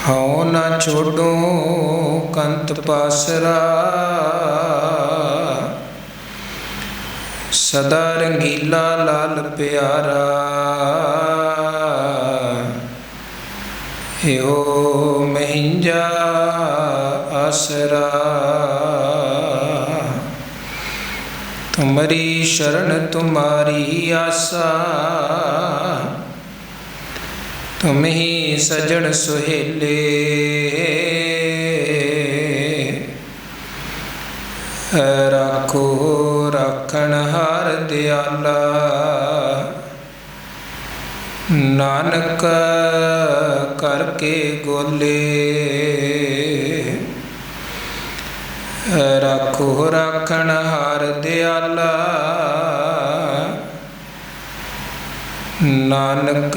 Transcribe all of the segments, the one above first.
हौ न छोड़ो कंत पासरा, सदा रंगीला लाल प्यारा। हो महिंजा आसरा, तुम्हारी शरण तुम्हारी आसा। तुम ही सजन सुहेले, राखो राखण हार दयाला। नानक करके गोले, राखो राखण हार दयाला। नानक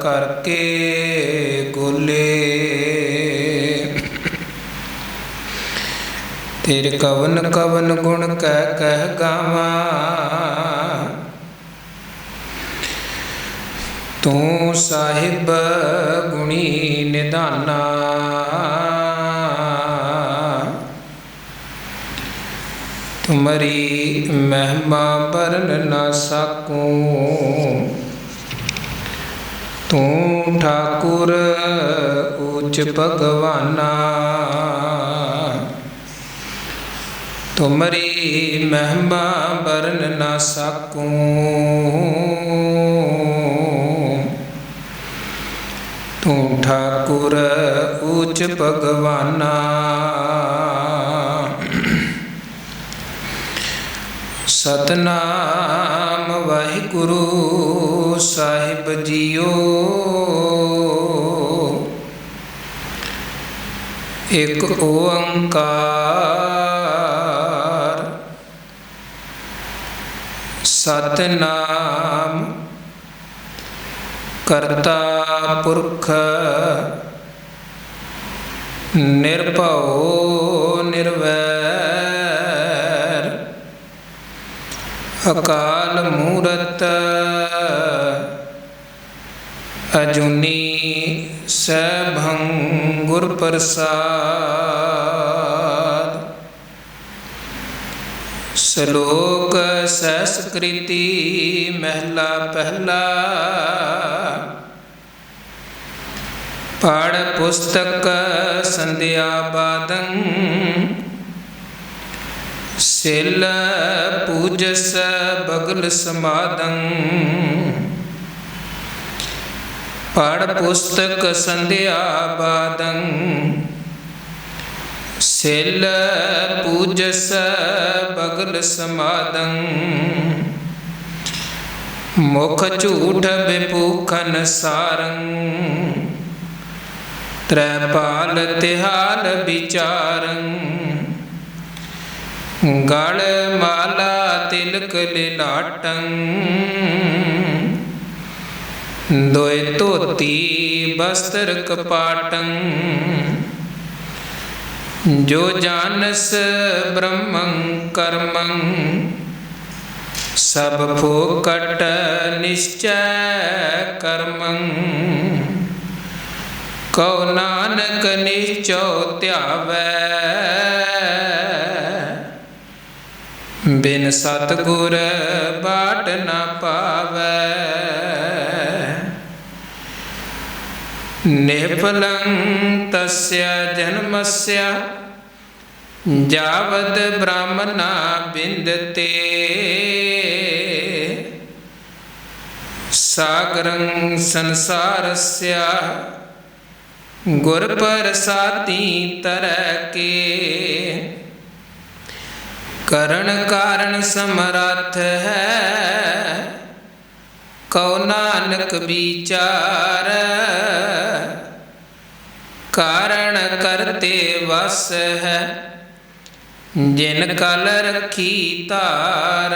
करके गोले, तेरे कवन कवन गुण कह गावा। तू साहिब गुणी निधाना, तुम्हारी महिमा बरन न सकूं। तू ठाकुर ऊच भगवाना, तुम्हारी महिमा बरन न सकूं। तू ठाकुर ऊच भगवाना। सतनाम वाहिगुरु साहिब जियो, एक ओंकार। सतनाम करता पुरख, निर्भउ निर्वैर। अकाल मूरत अजूनी सैभं गुर प्रसाद। श्लोक संस्कृति महला पहला, पढ़ पुस्तक संध्या बादं। सिल पूजस बगल समादं, पढ़ पुस्तक संध्या बादं। सिल पूजस बगल समादं, मुख झूठ विभूखन सारं। त्रैपाल तिहाल विचारं, गल माला तिलक लिलाटं। दोय धोती वस्त्र कपाटं, जो जानस ब्रह्मं कर्मं। सब फोकट निश्चय कर्मं, कौ नानक निश्चौ त्यावै। बिन सतगुर बाट न पावै। निफलं तस्य जन्मस्य, जावद ब्राह्मणा बिंदते। सागरं संसारस्य, गुर प्रसादी तरके। करण कारण समर्थ है, कौ नानक विचार। कारण करते वस है, जिन कल रखी तार।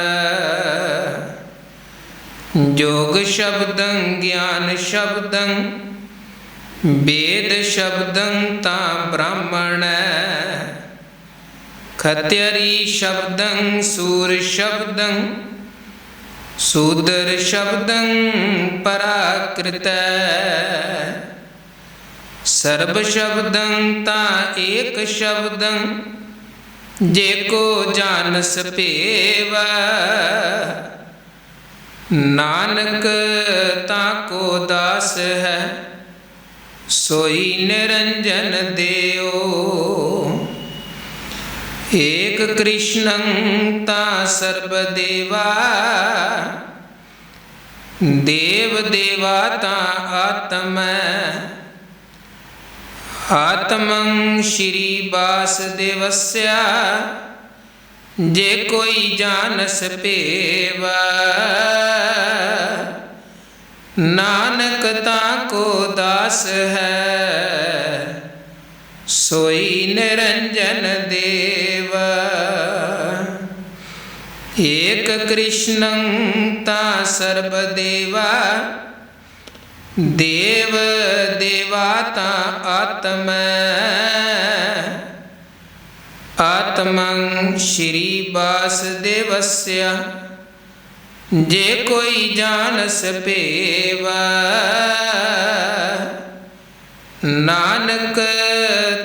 जोग शब्दं ज्ञान शब्दं, वेद शब्दं ता ब्राह्मण। खत्यरी शब्दं सूर शब्दं, सूदर शब्दं पराकृतै सर्ब शब्दं ता एक शब्दं जेको जानस पेवा नानक ताको दास है सोई निरंजन देओ एक कृष्णं ता सर्वदेवा देव देवाता आत्म आत्मं श्री वासुदेवस्य जे कोई जानस पेवा नानक ताको दास है सोई निरंजन देव एक कृष्णं ता सर्वदेवा देव देवाता आत्म आत्मं श्री वासुदेवस्य जे कोई जानस पेवा नानक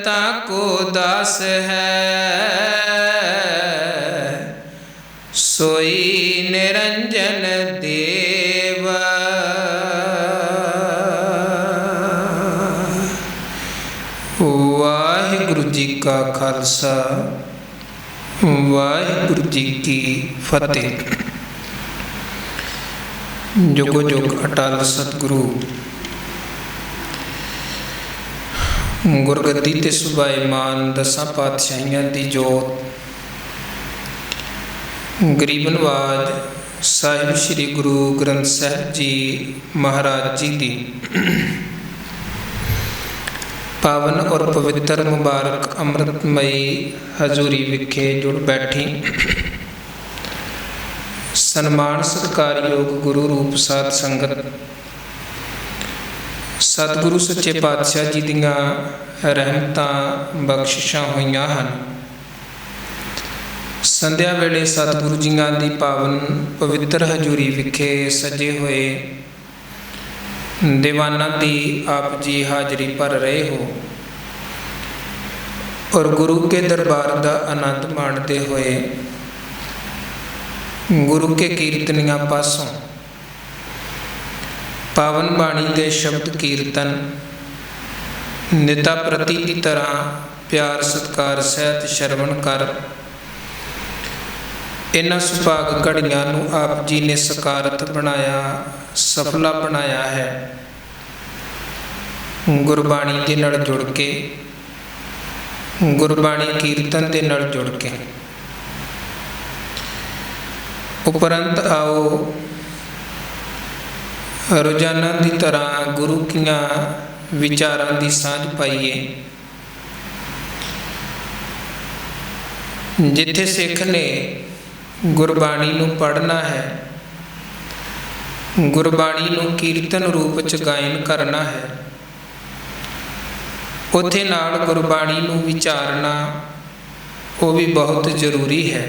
ताको दास है सोई निरंजन देव। वाहिगुरु जी का खालसा वाहिगुरु जी की फतेह। जुगो जुग अटल सतगुरु गुरगद्दी ते सुभाईमान दसां पातशाहियां दी जोत गरीब नवाज साहिब श्री गुरु ग्रंथ साहिब जी महाराज जी दी पावन और पवित्र मुबारक अमृतमयी हजूरी विखे जुड़ बैठी सन्मान सत्कारयोग गुरु रूप साध संगत सतगुरु सच्चे पातशाह जी दियां रहमतां बख्शिशां होईयां हन। संध्या वेले सतगुरु जियां दी पावन पवित्र हजूरी विखे सजे होए दीवाना दी आप जी हाजरी भर रहे हो और गुरु के दरबार का आनंद माणते हुए गुरु के कीर्तनियां पासों पावन बाणी के शब्द कीर्तन निता प्रति की तरह प्यार सत्कार सहित श्रवण कर इन्हां सुभाग घड़ियां नूं आप जी ने सकारत बनाया सफला बनाया है। गुरबाणी के नाल जुड़ के गुरबाणी कीर्तन के नाल जुड़ के उपरंत आओ रोजाना की तरह गुरु कियां विचारां की सांझ पाइए। जिथे सिख ने गुरबाणी नूं पढ़ना है गुरबाणी नूं कीर्तन रूप च गायन करना है उथे नाल गुरबाणी नूं विचारना वो भी बहुत जरूरी है।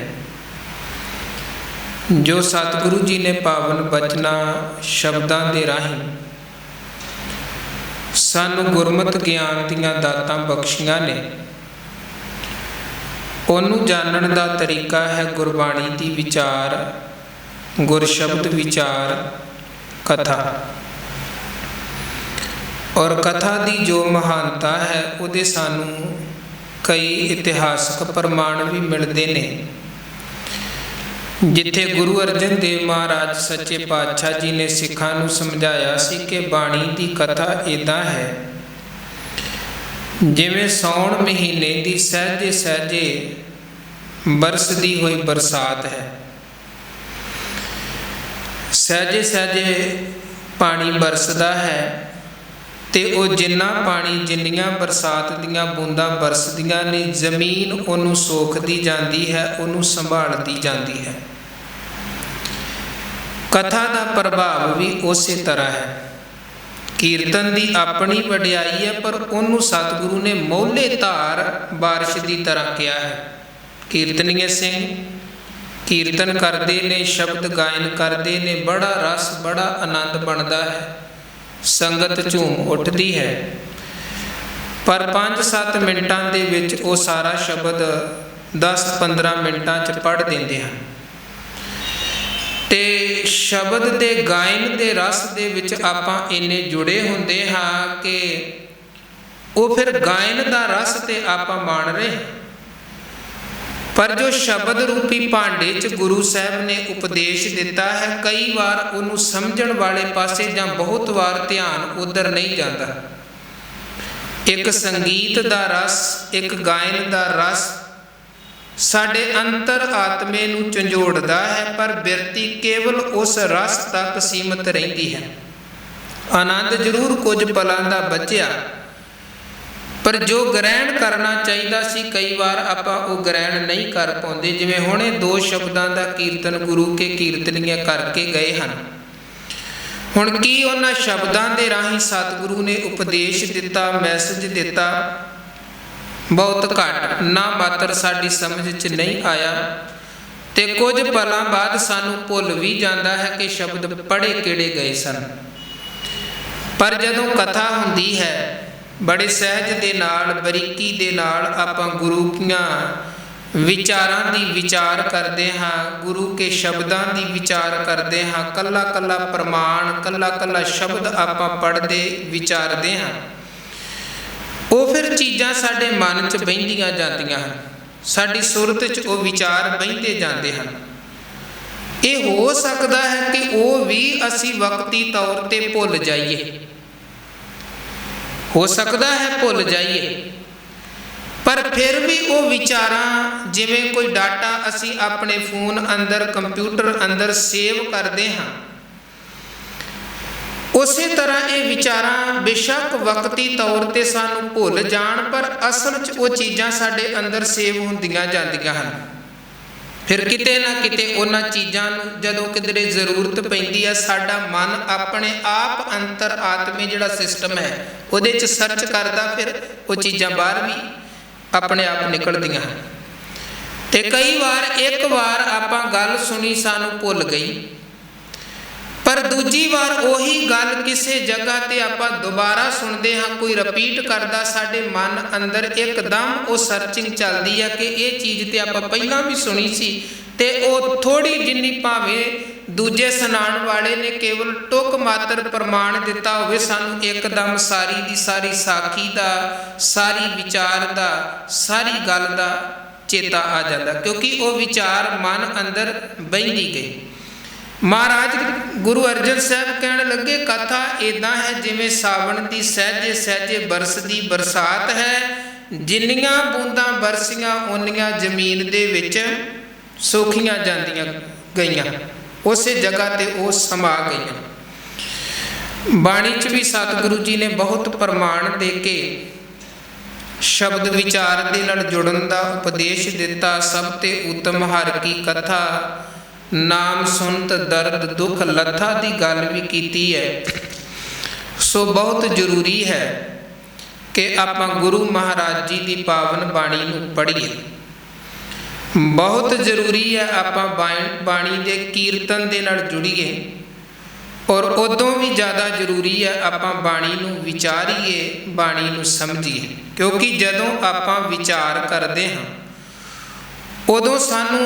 जो सतगुरु जी ने पावन बचना शब्दां दे राहीं सानू गुरमत ज्ञान दियां दातां बख्शियां ने ओनू जानन दा तरीका है गुरबाणी दी विचार गुरशब्द विचार कथा और कथा दी जो महानता है उहदे सानू कई इतिहासक प्रमाण भी मिलते ने। जिथे गुरु अर्जन देव महाराज सच्चे पातशाह जी ने सिखां नूं समझाया सी कि बाणी की कथा इदां है जिवें सौण महीने की सहजे सहजे बरसदी हुई बरसात है। सहजे सहजे पानी बरसदा है तो वह जिन्ना पानी जिन्नियां बरसात दियां बूंदां बरसदियां ने जमीन उन्नू सोखदी जाती है उन्नू संभालती जाती है। कथा का प्रभाव भी उस तरह है। कीर्तन की अपनी वडियाई है पर उन्नू सतगुरु ने मोहले धार बारिश की तरह किया है। कीर्तनीय सिंह कीर्तन करते ने, शब्द गायन करते ने, बड़ा रस बड़ा आनंद बनता है, संगत झूम उठती है। पर 5-7 मिनटां दे विच वो सारा शब्द 10-15 मिनटां च पढ़ देंदे हैं ते शब्द दे गायन दे रस दे विच आपां इन्ने जुड़े हुंदे हाँ कि वो फिर गायन दा रस ते आपां माण रहे। पर जो शब्द रूपी भांडे च गुरु साहब ने उपदेश दिता है, कई बार उन्होंने समझण वाले पासे जां बहुत बार ध्यान उधर नहीं जाता। एक संगीत दा रस, एक गायन दा रस साडे अंतर आत्मे नूं झंझोड़दा है, पर बिरती केवल उस रस तक सीमित रहिंदी है। आनंद जरूर कुछ पलां दा बचिया, पर जो ग्रहण करना चाहिए सी कई बार आपां वो ग्रहण नहीं कर पाते। जिवें हुणे 2 शब्दां दा कीर्तन गुरु के कीर्तनीय करके गए हैं। हुण की उन्हां शब्दां दे राहीं सतगुरु ने उपदेश दिता, मैसेज दिता, बहुत घट ना मात्र साडी समझ च नहीं आया ते कुछ पलां बाद सानूं भुल भी जाता है कि शब्द पढ़े किहड़े गए सन। पर जदों कथा हुंदी है, बड़े सहज दे नाल, बरीकी दे नाल आपां गुरु कीआं विचारां दी विचार करते हाँ, गुरु के शब्दां दी विचार करते हाँ, कला कला प्रमाण, कला कला शब्द आपां पढ़ते विचारते हाँ, वो फिर चीज़ां साडे मन च बहिंदियां जांदियां हन, साडी सुरत च वो विचार बहिंदे जाते हैं। ये हो सकता है कि वो भी असी वक्ती तौर पर भुल जाइए, हो सकता है भुल जाइए, पर फिर भी वो विचारां जिवें कोई डाटा असी अपने फोन अंदर, कंप्यूटर अंदर सेव करते हाँ, उस तरह ये विचारां बेशक वक्ती तौर पर सानू भुल जाण, पर असल च वो चीज़ां साडे अंदर सेव हुंदियां जांदियां हन। फिर किते ना किते उन्हां चीज़ां नूं जदों किधरे जरूरत पैंदी है, साडा मन अपने आप अंतर आत्मे जिहड़ा सिस्टम है उहदे च सर्च करदा, फिर वो चीज़ां बाहर भी अपने आप निकलदियां हैं। ते कई बार एक बार आपां गल सुनी सानू भुल गई, पर दूजी बार उही गल किसी जगह ते आपां दोबारा सुनते हाँ, कोई रिपीट करदा, साडे मन अंदर एकदम वो सर्चिंग चलदी है कि ये चीज़ ते आपां पहलां भी सुनी सी, ते वो थोड़ी जिन्नी भावें दूजे सुनाण वाले ने केवल टुक मात्र प्रमाण दिता होवे, सानू एकदम सारी दी सारी साखी दा, सारी विचार दा, सारी गल दा चेता आ जाता, क्योंकि वो विचार मन अंदर बहिंदी गई। महाराज गुरु अर्जन साहब कहने लगे, कथा इदां है जिवें सावन की सहजे सहजे बरसदी बरसात है, जिन्नियां बूंदां बरसियां उन्नियां जमीन दे विच सोखियां जांदियां गईयां, उस जगह ते वो समा गईयां। बाणी च भी सतगुरु जी ने बहुत प्रमाण दे के शब्द विचार दे नाल जुड़न दा उपदेश दिता। सब ते उत्तम हर की कथा, नाम सुनत दर्द दुख लथा दी गल भी कीती है। सो बहुत जरूरी है कि आपां गुरु महाराज जी की पावन बाणी नूं पढ़ीए। बहुत जरूरी है आपां बाणी दे कीर्तन दे नाल जुड़ीए, और उदों भी ज़्यादा जरूरी है आपां बाणी नूं विचारीए, बाणी नूं समझीए, क्योंकि जदों आपां विचार करते हाँ उदों सानू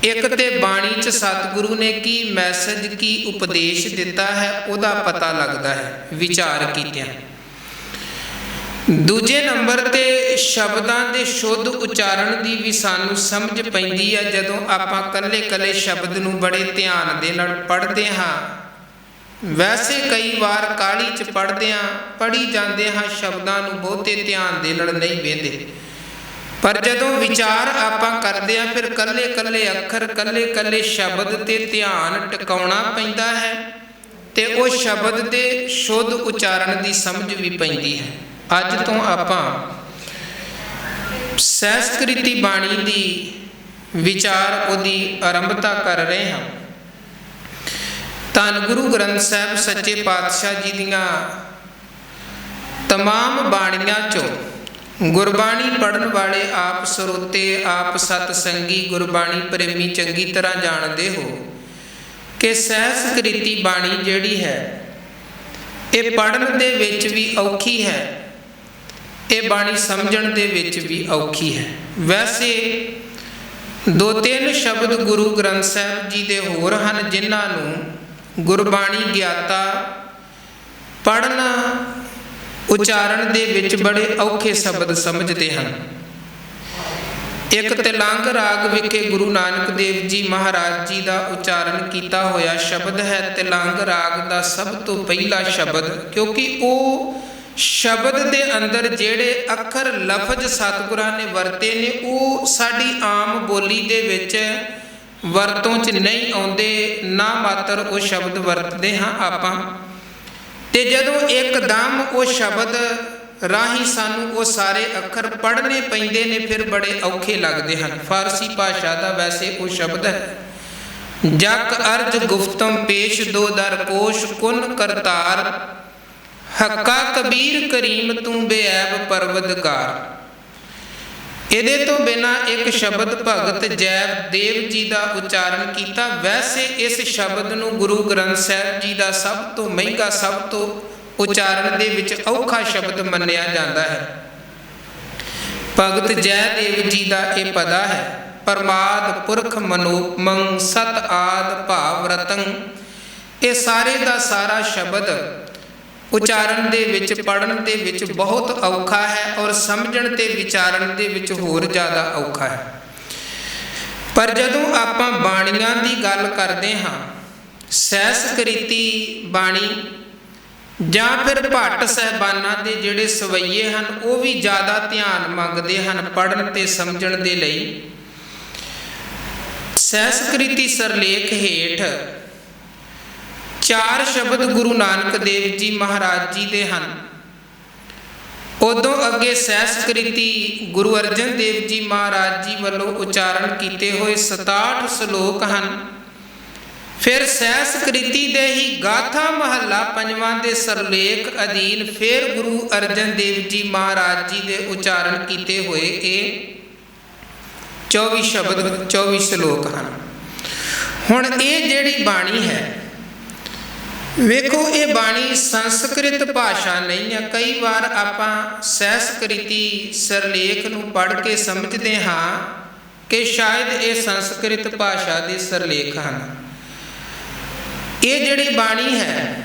एक ते बाणी च सतगुरु ने की मैसेज की उपदेश दिता है उदा पता लगता है विचार कीतियां। दूजे नंबर ते शब्दां दे शुद्ध उच्चारण की भी सानू समझ पैंदी है जदों आपां कल्ले कल्ले शब्द नूं बड़े ध्यान दे नाल पढ़दे हाँ। वैसे कई बार काली च पढ़ी जाते हाँ, शब्दां नूं बहुते ध्यान दे नाल नहीं वेंदे, पर जदों विचार आपां करदे आ फिर कल्ले कल्ले अखर कल्ले कल्ले शब्द ते ध्यान टिकाउणा पैंदा है, ते वो शब्द दे शुद्ध उच्चारण की समझ भी पैंदी है। अज तो आपां संस्कृति बाणी दी विचार उहदी आरंभता कर रहे हैं। धन गुरु ग्रंथ साहब सच्चे पातशाह जी दियां तमाम बाणियां चों ਗੁਰਬਾਣੀ ਪੜ੍ਹਨ ਵਾਲੇ ਆਪ ਸਰੋਤੇ, ਆਪ ਸਤ ਸੰਗੀ, ਗੁਰਬਾਣੀ ਪ੍ਰੇਮੀ ਚੰਗੀ ਤਰ੍ਹਾਂ ਜਾਣਦੇ ਹੋ ਕਿ ਸਹਿਸਕ੍ਰਿਤੀ ਬਾਣੀ ਜਿਹੜੀ ਹੈ ਇਹ ਪੜ੍ਹਨ ਦੇ ਵਿੱਚ ਵੀ ਔਖੀ ਹੈ, ਇਹ ਬਾਣੀ ਸਮਝਣ ਦੇ ਵਿੱਚ ਵੀ ਔਖੀ ਹੈ। ਵੈਸੇ 2-3 ਸ਼ਬਦ ਗੁਰੂ ਗ੍ਰੰਥ ਸਾਹਿਬ ਜੀ ਦੇ ਹੋਰ ਹਨ ਜਿਨ੍ਹਾਂ ਨੂੰ ਗੁਰਬਾਣੀ ਗਿਆਤਾ ਪੜ੍ਹਨਾ ਉਚਾਰਨ ਦੇ ਵਿੱਚ ਬੜੇ ਔਖੇ ਸ਼ਬਦ ਸਮਝਦੇ ਹਨ। ਇੱਕ ਤਿਲੰਗ ਰਾਗ ਵਿਖੇ ਗੁਰੂ ਨਾਨਕ ਦੇਵ ਜੀ ਮਹਾਰਾਜ ਜੀ ਦਾ ਉਚਾਰਨ ਕੀਤਾ ਹੋਇਆ ਸ਼ਬਦ ਹੈ ਤਿਲੰਗ ਰਾਗ ਦਾ ਸਭ ਤੋਂ ਪਹਿਲਾ ਸ਼ਬਦ, ਕਿਉਂਕਿ ਉਹ ਸ਼ਬਦ ਦੇ ਅੰਦਰ ਜਿਹੜੇ ਅੱਖਰ ਲਫ਼ਜ਼ ਸਤਿਗੁਰਾਂ ਨੇ ਵਰਤੇ ਨੇ ਉਹ ਸਾਡੀ ਆਮ ਬੋਲੀ ਦੇ ਵਿੱਚ ਵਰਤੋਂ 'ਚ ਨਹੀਂ ਆਉਂਦੇ, ਨਾ ਮਾਤਰ ਉਹ ਸ਼ਬਦ ਵਰਤਦੇ ਹਾਂ ਆਪਾਂ। ਤੇ ਜਦੋਂ ਇੱਕਦਮ ਉਹ ਸ਼ਬਦ ਰਾਹੀਂ ਸਾਨੂੰ ਉਹ ਸਾਰੇ ਅੱਖਰ ਪੜ੍ਹਨੇ ਪੈਂਦੇ ਨੇ ਫਿਰ ਬੜੇ ਔਖੇ ਲੱਗਦੇ ਹਨ। ਫਾਰਸੀ ਭਾਸ਼ਾ ਦਾ ਵੈਸੇ ਉਹ ਸ਼ਬਦ ਹੈ ਜਕ ਅਰਜ ਗੁਫਤਮ ਪੇਸ਼ ਦੋ ਦਰ ਕੋਸ਼ ਕੁਨ ਕਰਤਾਰ ਹੱਕਾ ਕਬੀਰ ਕਰੀਮ ਤੂੰ ਬੇਐਬ ਪਰਵਦਗਾਰ। ਇਹਦੇ ਤੋਂ ਬਿਨਾਂ ਇੱਕ ਸ਼ਬਦ ਭਗਤ ਜੈਵ ਦੇਵ ਜੀ ਦਾ ਉਚਾਰਨ ਕੀਤਾ। ਵੈਸੇ ਇਸ ਸ਼ਬਦ ਨੂੰ ਗੁਰੂ ਗ੍ਰੰਥ ਸਾਹਿਬ ਜੀ ਦਾ ਸਭ ਤੋਂ ਮਹਿੰਗਾ, ਸਭ ਤੋਂ ਉਚਾਰਨ ਦੇ ਵਿੱਚ ਔਖਾ ਸ਼ਬਦ ਮੰਨਿਆ ਜਾਂਦਾ ਹੈ। ਭਗਤ ਜੈ ਦੇਵ ਜੀ ਦਾ ਇਹ ਪਦਾ ਹੈ ਪਰਮਾਦ ਪੁਰਖ ਮਨੋਪਮੰ ਸਤ ਆਦ ਭਾਵ ਰਤੰ। ਇਹ ਸਾਰੇ ਦਾ ਸਾਰਾ ਸ਼ਬਦ ਉਚਾਰਨ ਦੇ ਵਿੱਚ ਪੜ੍ਹਨ ਦੇ ਵਿੱਚ ਬਹੁਤ ਔਖਾ ਹੈ ਔਰ ਸਮਝਣ ਤੇ ਵਿਚਾਰਨ ਦੇ ਵਿੱਚ ਹੋਰ ਜ਼ਿਆਦਾ ਔਖਾ ਹੈ। ਪਰ ਜਦੋਂ ਆਪਾਂ ਬਾਣੀਆਂ ਦੀ ਗੱਲ ਕਰਦੇ ਹਾਂ, ਸਹਿਸਕ੍ਰਿਤੀ ਬਾਣੀ ਜਾਂ ਫਿਰ ਭੱਟ ਸਾਹਿਬਾਨਾਂ ਦੇ ਜਿਹੜੇ ਸਵਈਏ ਹਨ ਉਹ ਵੀ ਜ਼ਿਆਦਾ ਧਿਆਨ ਮੰਗਦੇ ਹਨ ਪੜ੍ਹਨ ਤੇ ਸਮਝਣ ਦੇ ਲਈ। ਸਹਿਸਕ੍ਰਿਤੀ ਸਰਲੇਖ ਹੇਠ 4 ਸ਼ਬਦ ਗੁਰੂ ਨਾਨਕ ਦੇਵ ਜੀ ਮਹਾਰਾਜ ਜੀ ਦੇ ਹਨ। ਉਦੋਂ ਅੱਗੇ ਸਹਿਸਕ੍ਰਿਤੀ ਗੁਰੂ ਅਰਜਨ ਦੇਵ ਜੀ ਮਹਾਰਾਜ ਜੀ ਵੱਲੋਂ ਉਚਾਰਨ ਕੀਤੇ ਹੋਏ 67 ਸ਼ਲੋਕ ਹਨ। ਫਿਰ ਸਹਿਸਕ੍ਰਿਤੀ ਦੇ ਹੀ ਗਾਥਾ ਮਹੱਲਾ 5ਵਾਂ ਦੇ ਸਰਲੇਖ ਅਧੀਨ ਫਿਰ ਗੁਰੂ ਅਰਜਨ ਦੇਵ ਜੀ ਮਹਾਰਾਜ ਜੀ ਦੇ ਉਚਾਰਨ ਕੀਤੇ ਹੋਏ ਇਹ 24 ਸ਼ਬਦ 24 ਸ਼ਲੋਕ ਹਨ। ਹੁਣ ਇਹ ਜਿਹੜੀ ਬਾਣੀ ਹੈ ਵੇਖੋ, ਇਹ ਬਾਣੀ ਸੰਸਕ੍ਰਿਤ ਭਾਸ਼ਾ ਨਹੀਂ ਹੈ। ਕਈ ਵਾਰ ਆਪਾਂ ਸਹਿਸਕ੍ਰਿਤੀ ਸਰਲੇਖ ਨੂੰ ਪੜ੍ਹ ਕੇ ਸਮਝਦੇ ਹਾਂ ਕਿ ਸ਼ਾਇਦ ਇਹ ਸੰਸਕ੍ਰਿਤ ਭਾਸ਼ਾ ਦੇ ਸਰਲੇਖ ਹਨ। ਇਹ ਜਿਹੜੀ ਬਾਣੀ ਹੈ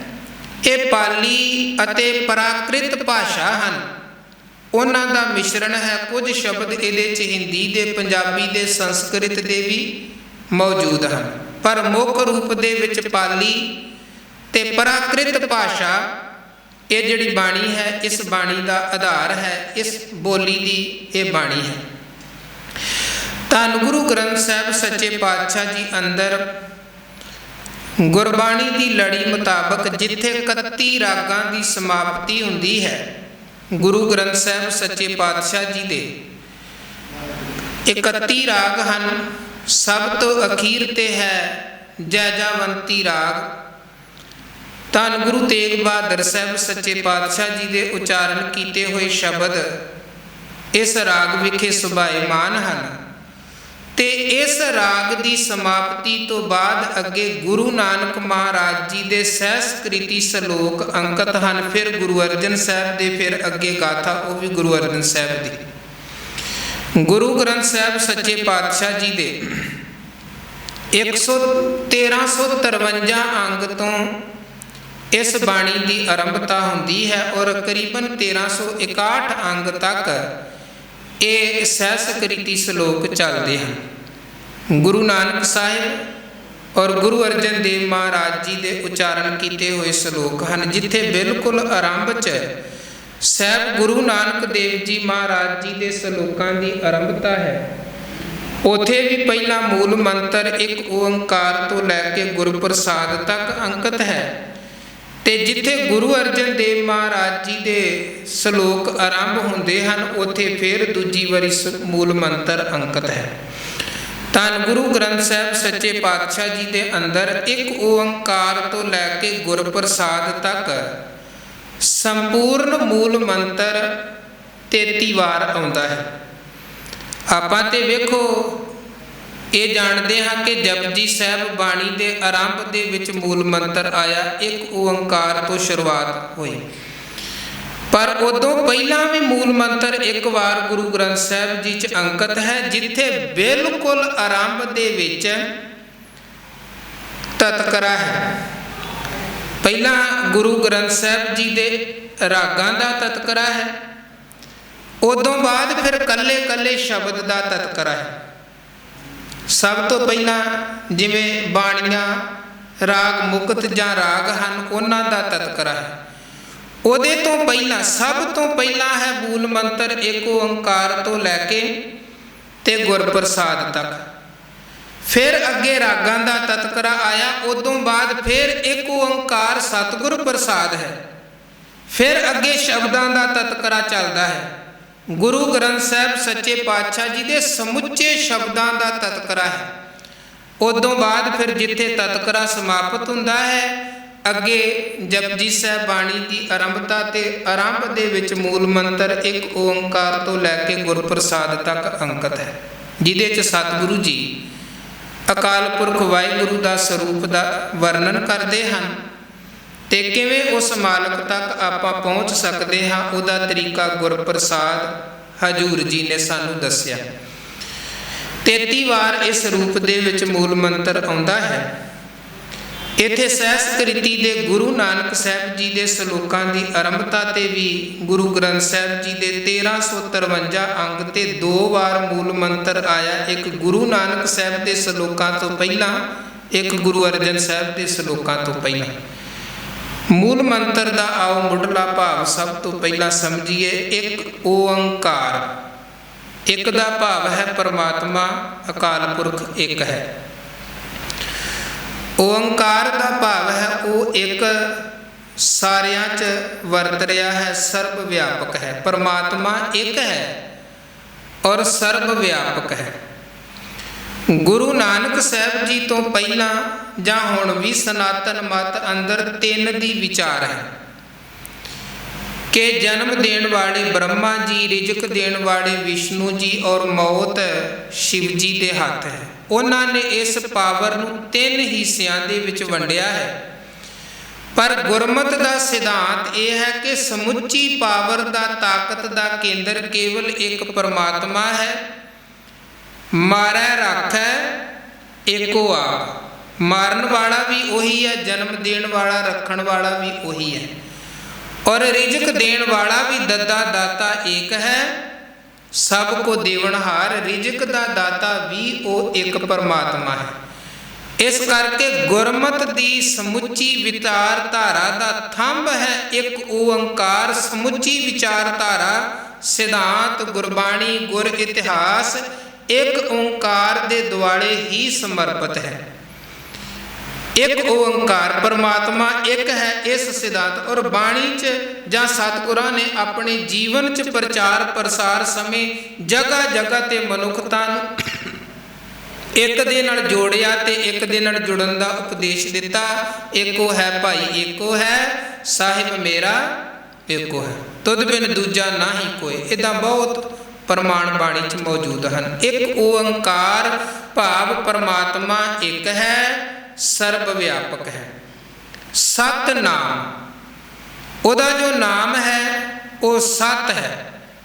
ਇਹ ਪਾਲੀ ਅਤੇ ਪ੍ਰਾਕ੍ਰਿਤ ਭਾਸ਼ਾ ਹਨ, ਉਹਨਾਂ ਦਾ ਮਿਸ਼ਰਣ ਹੈ। ਕੁਝ ਸ਼ਬਦ ਇਹਦੇ 'ਚ ਹਿੰਦੀ ਦੇ, ਪੰਜਾਬੀ ਦੇ, ਸੰਸਕ੍ਰਿਤ ਦੇ ਵੀ ਮੌਜੂਦ ਹਨ, ਪਰ ਮੁੱਖ ਰੂਪ ਦੇ ਵਿੱਚ ਪਾਲੀ ਤੇ ਪ੍ਰਾਕ੍ਰਿਤ ਭਾਸ਼ਾ ਇਹ ਜਿਹੜੀ ਬਾਣੀ ਹੈ ਇਸ ਬਾਣੀ ਦਾ ਆਧਾਰ ਹੈ, ਇਸ ਬੋਲੀ ਦੀ ਇਹ ਬਾਣੀ ਹੈ। ਧੰਨ ਗੁਰੂ ਗ੍ਰੰਥ ਸਾਹਿਬ ਸੱਚੇ ਪਾਤਸ਼ਾਹ ਜੀ ਅੰਦਰ ਗੁਰਬਾਣੀ ਦੀ ਲੜੀ ਮੁਤਾਬਕ ਜਿੱਥੇ 31 ਰਾਗਾਂ ਦੀ ਸਮਾਪਤੀ ਹੁੰਦੀ ਹੈ, ਗੁਰੂ ਗ੍ਰੰਥ ਸਾਹਿਬ ਸੱਚੇ ਪਾਤਸ਼ਾਹ ਜੀ ਦੇ 31 ਰਾਗ ਹਨ। ਸਭ ਤੋਂ ਅਖੀਰ ਤੇ ਹੈ ਜੈਜਾਵੰਤੀ ਰਾਗ। ਧੰਨ ਗੁਰੂ ਤੇਗ ਬਹਾਦਰ ਸਾਹਿਬ ਸੱਚੇ ਪਾਤਸ਼ਾਹ ਜੀ ਦੇ ਉਚਾਰਨ ਕੀਤੇ ਹੋਏ ਸ਼ਬਦ ਇਸ ਰਾਗ ਵਿਖੇ ਸੁਭਾਏਮਾਨ ਹਨ ਤੇ ਇਸ ਰਾਗ ਦੀ ਸਮਾਪਤੀ ਤੋਂ ਬਾਅਦ ਅੱਗੇ ਗੁਰੂ ਨਾਨਕ ਮਹਾਰਾਜ ਜੀ ਦੇ ਸਹਿਸਕ੍ਰਿਤੀ ਸ਼ਲੋਕ ਅੰਕਿਤ ਹਨ। ਫਿਰ ਗੁਰੂ ਅਰਜਨ ਸਾਹਿਬ ਦੇ, ਫਿਰ ਅੱਗੇ ਗਾਥਾ ਉਹ ਵੀ ਗੁਰੂ ਅਰਜਨ ਸਾਹਿਬ ਦੀ। ਗੁਰੂ ਗ੍ਰੰਥ ਸਾਹਿਬ ਸੱਚੇ ਪਾਤਸ਼ਾਹ ਜੀ ਦੇ 1353 ਅੰਗ ਤੋਂ ਇਸ ਬਾਣੀ ਦੀ ਆਰੰਭਤਾ ਹੁੰਦੀ ਹੈ ਔਰ ਕਰੀਬਨ 1361 ਅੰਗ ਤੱਕ ਇਹ ਸਹਿਸਕ੍ਰਿਤੀ ਸ਼ਲੋਕ ਚੱਲਦੇ ਹਨ। ਗੁਰੂ ਨਾਨਕ ਸਾਹਿਬ ਔਰ ਗੁਰੂ ਅਰਜਨ ਦੇਵ ਮਹਾਰਾਜ ਜੀ ਦੇ ਉਚਾਰਨ ਕੀਤੇ ਹੋਏ ਸ਼ਲੋਕ ਹਨ। ਜਿੱਥੇ ਬਿਲਕੁਲ ਆਰੰਭ 'ਚ ਸਾਹਿਬ ਗੁਰੂ ਨਾਨਕ ਦੇਵ ਜੀ ਮਹਾਰਾਜ ਜੀ ਦੇ ਸ਼ਲੋਕਾਂ ਦੀ ਆਰੰਭਤਾ ਹੈ, ਉੱਥੇ ਵੀ ਪਹਿਲਾ ਮੂਲ ਮੰਤਰ ਇੱਕ ਓੰਕਾਰ ਤੋਂ ਲੈ ਕੇ ਗੁਰਪ੍ਰਸਾਦ ਤੱਕ ਅੰਕਿਤ ਹੈ। ਤੇ ਜਿੱਥੇ ਗੁਰੂ ਅਰਜਨ ਦੇਵ ਮਹਾਰਾਜ ਜੀ ਦੇ ਸ਼ਲੋਕ ਆਰੰਭ ਹੁੰਦੇ ਹਨ ਉੱਥੇ ਫਿਰ ਦੂਜੀ ਵਾਰੀ ਮੂਲ ਮੰਤਰ ਅੰਕਿਤ ਹੈ। ਧੰਨ ਗੁਰੂ ਗ੍ਰੰਥ ਸਾਹਿਬ ਸੱਚੇ ਪਾਤਸ਼ਾਹ ਜੀ ਦੇ ਅੰਦਰ ਇੱਕ ਓੰਕਾਰ ਤੋਂ ਲੈ ਕੇ ਗੁਰਪ੍ਰਸਾਦ ਤੱਕ ਸੰਪੂਰਨ ਮੂਲ ਮੰਤਰ 33 ਵਾਰ ਆਉਂਦਾ ਹੈ। ਆਪਾਂ ਤੇ ਵੇਖੋ ਇਹ ਜਾਣਦੇ ਹਾਂ ਕਿ ਜਪਜੀ ਸਾਹਿਬ ਬਾਣੀ ਦੇ ਆਰੰਭ ਦੇ ਵਿੱਚ ਮੂਲ ਮੰਤਰ ਆਇਆ, ਇੱਕ ਓੰਕਾਰ ਤੋਂ ਸ਼ੁਰੂਆਤ ਹੋਈ। ਪਰ ਉਦੋਂ ਪਹਿਲਾਂ ਵੀ ਮੂਲ ਮੰਤਰ ਇੱਕ ਵਾਰ ਗੁਰੂ ਗ੍ਰੰਥ ਸਾਹਿਬ ਜੀ 'ਚ ਅੰਕਿਤ ਹੈ, ਜਿੱਥੇ ਬਿਲਕੁਲ ਆਰੰਭ ਦੇ ਵਿੱਚ ਤਤਕਰਾ ਹੈ। ਪਹਿਲਾਂ ਗੁਰੂ ਗ੍ਰੰਥ ਸਾਹਿਬ ਜੀ ਦੇ ਰਾਗਾਂ ਦਾ ਤਤਕਰਾ ਹੈ, ਉਦੋਂ ਬਾਅਦ ਫਿਰ ਕੱਲੇ ਕੱਲੇ ਸ਼ਬਦ ਦਾ ਤਤਕਰਾ ਹੈ। ਸਭ ਤੋਂ ਪਹਿਲਾਂ ਜਿਵੇਂ ਬਾਣੀਆਂ ਰਾਗ ਮੁਕਤ ਜਾਂ ਰਾਗ ਹਨ, ਉਹਨਾਂ ਦਾ ਤਤਕਰਾ ਹੈ। ਉਹਦੇ ਤੋਂ ਪਹਿਲਾਂ ਸਭ ਤੋਂ ਪਹਿਲਾਂ ਹੈ ਮੂਲ ਮੰਤਰ ਇੱਕ ਓੰਕਾਰ ਤੋਂ ਲੈ ਕੇ ਤੇ ਗੁਰਪ੍ਰਸਾਦ ਤੱਕ। ਫਿਰ ਅੱਗੇ ਰਾਗਾਂ ਦਾ ਤਤਕਰਾ ਆਇਆ, ਉਦੋਂ ਬਾਅਦ ਫਿਰ ਇੱਕ ਓੰਕਾਰ ਸਤਿਗੁਰ ਪ੍ਰਸਾਦ ਹੈ। ਫਿਰ ਅੱਗੇ ਸ਼ਬਦਾਂ ਦਾ ਤਤਕਰਾ ਚੱਲਦਾ ਹੈ। ਗੁਰੂ ਗ੍ਰੰਥ ਸਾਹਿਬ ਸੱਚੇ ਪਾਤਸ਼ਾਹ ਜੀ ਦੇ ਸਮੁੱਚੇ ਸ਼ਬਦਾਂ ਦਾ ਤਤਕਰਾ ਹੈ। ਉਦੋਂ ਬਾਅਦ ਫਿਰ ਜਿੱਥੇ ਤਤਕਰਾ ਸਮਾਪਤ ਹੁੰਦਾ ਹੈ, ਅੱਗੇ ਜਪਜੀ ਸਾਹਿਬ ਬਾਣੀ ਦੀ ਆਰੰਭਤਾ ਤੇ ਆਰੰਭ ਦੇ ਵਿੱਚ ਮੂਲ ਮੰਤਰ ਇੱਕ ਓੰਕਾਰ ਤੋਂ ਲੈ ਕੇ ਗੁਰਪ੍ਰਸਾਦ ਤੱਕ ਅੰਕਿਤ ਹੈ, ਜਿਹਦੇ 'ਚ ਸਤਿਗੁਰੂ ਜੀ ਅਕਾਲ ਪੁਰਖ ਵਾਹਿਗੁਰੂ ਦਾ ਸਰੂਪ ਦਾ ਵਰਣਨ ਕਰਦੇ ਹਨ ਤੇ ਕਿਵੇਂ ਉਸ ਮਾਲਕ ਤੱਕ ਆਪਾਂ ਪਹੁੰਚ ਸਕਦੇ ਹਾਂ, ਉਹਦਾ ਤਰੀਕਾ ਗੁਰਪ੍ਰਸਾਦ ਹਜੂਰ ਜੀ ਨੇ ਸਾਨੂੰ ਦੱਸਿਆ। 33 ਵਾਰ ਇਸ ਰੂਪ ਦੇ ਵਿੱਚ ਮੂਲ ਮੰਤਰ ਆਉਂਦਾ ਹੈ। ਇੱਥੇ ਸਹਿਸਕ੍ਰਿਤੀ ਦੇ ਗੁਰੂ ਨਾਨਕ ਸਾਹਿਬ ਜੀ ਦੇ ਸਲੋਕਾਂ ਦੀ ਆਰੰਭਤਾ ਤੇ ਵੀ ਗੁਰੂ ਗ੍ਰੰਥ ਸਾਹਿਬ ਜੀ ਦੇ 1353 ਅੰਗ ਤੇ 2 ਵਾਰ ਮੂਲ ਮੰਤਰ ਆਇਆ, ਇੱਕ ਗੁਰੂ ਨਾਨਕ ਸਾਹਿਬ ਦੇ ਸਲੋਕਾਂ ਤੋਂ ਪਹਿਲਾਂ, ਇੱਕ ਗੁਰੂ ਅਰਜਨ ਸਾਹਿਬ ਦੇ ਸਲੋਕਾਂ ਤੋਂ ਪਹਿਲਾਂ। ਮੂਲ ਮੰਤਰ ਦਾ ਆਓ ਮੁੱਢਲਾ ਭਾਵ ਸਭ ਤੋਂ ਪਹਿਲਾਂ ਸਮਝੀਏ। ਇੱਕ ਓੰਕਾਰ, ਇੱਕ ਦਾ ਭਾਵ ਹੈ ਪਰਮਾਤਮਾ ਅਕਾਲ ਪੁਰਖ ਇੱਕ ਹੈ। ਓੰਕਾਰ ਦਾ ਭਾਵ ਹੈ ਉਹ ਇੱਕ ਸਾਰਿਆਂ 'ਚ ਵਰਤ ਰਿਹਾ ਹੈ, ਸਰਬ ਵਿਆਪਕ ਹੈ। ਪਰਮਾਤਮਾ ਇੱਕ ਹੈ ਔਰ ਸਰਬ ਵਿਆਪਕ ਹੈ। ਗੁਰੂ ਨਾਨਕ ਸਾਹਿਬ ਜੀ ਤੋਂ ਪਹਿਲਾਂ ਜਾਂ ਹੁਣ ਵੀ ਸਨਾਤਨ ਮਤ ਅੰਦਰ 3 ਦੀ ਵਿਚਾਰ ਹੈ ਕਿ ਜਨਮ ਦੇਣ ਵਾਲੇ ਬ੍ਰਹਮਾ ਜੀ, ਰਿਜ਼ਕ ਦੇਣ ਵਾਲੇ ਵਿਸ਼ਨੂੰ ਜੀ ਔਰ ਮੌਤ ਸ਼ਿਵ ਜੀ ਦੇ ਹੱਥ ਹੈ। ਉਹਨਾਂ ਨੇ ਇਸ ਪਾਵਰ ਨੂੰ 3 ਹਿੱਸਿਆਂ ਦੇ ਵਿੱਚ ਵੰਡਿਆ ਹੈ। ਪਰ ਗੁਰਮਤਿ ਦਾ ਸਿਧਾਂਤ ਇਹ ਹੈ ਕਿ ਸਮੁੱਚੀ ਪਾਵਰ ਦਾ, ਤਾਕਤ ਦਾ ਕੇਂਦਰ ਕੇਵਲ ਇੱਕ ਪਰਮਾਤਮਾ ਹੈ। ਮਾਰੈ ਰਾਖੈ ਏਕੋ ਆਪ, ਮਾਰਨ ਵਾਲਾ ਵੀ ਉਹੀ ਹੈ, ਜਨਮ ਦੇਣ ਵਾਲਾ ਰੱਖਣ ਵਾਲਾ ਵੀ ਉਹੀ ਹੈ, ਔਰ ਰਿਜ਼ਕ ਦੇਣ ਵਾਲਾ ਵੀ ਦੱਦਾ ਦਾਤਾ ਏਕ ਹੈ। ਸਭ ਕੋ ਦੇਵਨਹਾਰ, ਰਿਜ਼ਕ ਦਾ ਦਾਤਾ ਵੀ ਉਹ ਇੱਕ ਪਰਮਾਤਮਾ ਹੈ। ਇਸ ਕਰਕੇ ਗੁਰਮਤਿ ਦੀ ਸਮੁੱਚੀ ਵਿਚਾਰਧਾਰਾ ਦਾ ਥੰਬ ਹੈ ਇੱਕ ਓੰਕਾਰ। ਸਮੁੱਚੀ ਵਿਚਾਰਧਾਰਾ, ਸਿਧਾਂਤ, ਗੁਰਬਾਣੀ, ਗੁਰ ਇਤਿਹਾਸ ਇੱਕ ਓੰਕਾਰ ਦੇ ਦੁਆਲੇ ਹੀ ਸਮਰਪਿਤ ਹੈ। ਇੱਕ ਓੰਕਾਰ, ਪਰਮਾਤਮਾ ਇੱਕ ਹੈ, ਇਸ ਸਿਧਾਂਤ ਔਰ ਬਾਣੀ 'ਚ ਜਾਂ ਸਤਿਗੁਰਾਂ ਨੇ ਆਪਣੇ ਜੀਵਨ 'ਚ ਪ੍ਰਚਾਰ ਪ੍ਰਸਾਰ ਸਮੇਂ ਜਗ੍ਹਾ ਜਗ੍ਹਾ ਤੇ ਮਨੁੱਖਤਾ ਨੂੰ ਇੱਕ ਦੇ ਨਾਲ ਜੋੜਿਆ ਤੇ ਇੱਕ ਦੇ ਨਾਲ ਜੁੜਨ ਦਾ ਉਪਦੇਸ਼ ਦਿੱਤਾ। ਏਕੋ ਹੈ ਭਾਈ ਏਕੋ ਹੈ, ਸਾਹਿਬ ਮੇਰਾ ਏਕੋ ਹੈ, ਤੁਧ ਬਿਨ ਦੂਜਾ ਨਾਹੀ ਕੋਈ। ਇੱਦਾਂ ਬਹੁਤ ਪ੍ਰਮਾਣ ਬਾਣੀ 'ਚ ਮੌਜੂਦ ਹਨ। ਇੱਕ ਓੰਕਾਰ ਭਾਵ ਪਰਮਾਤਮਾ ਇੱਕ ਹੈ, ਸਰਬ ਵਿਆਪਕ ਹੈ। ਸਤਿਨਾਮ, ਉਹਦਾ ਜੋ ਨਾਮ ਹੈ ਉਹ ਸਤ ਹੈ।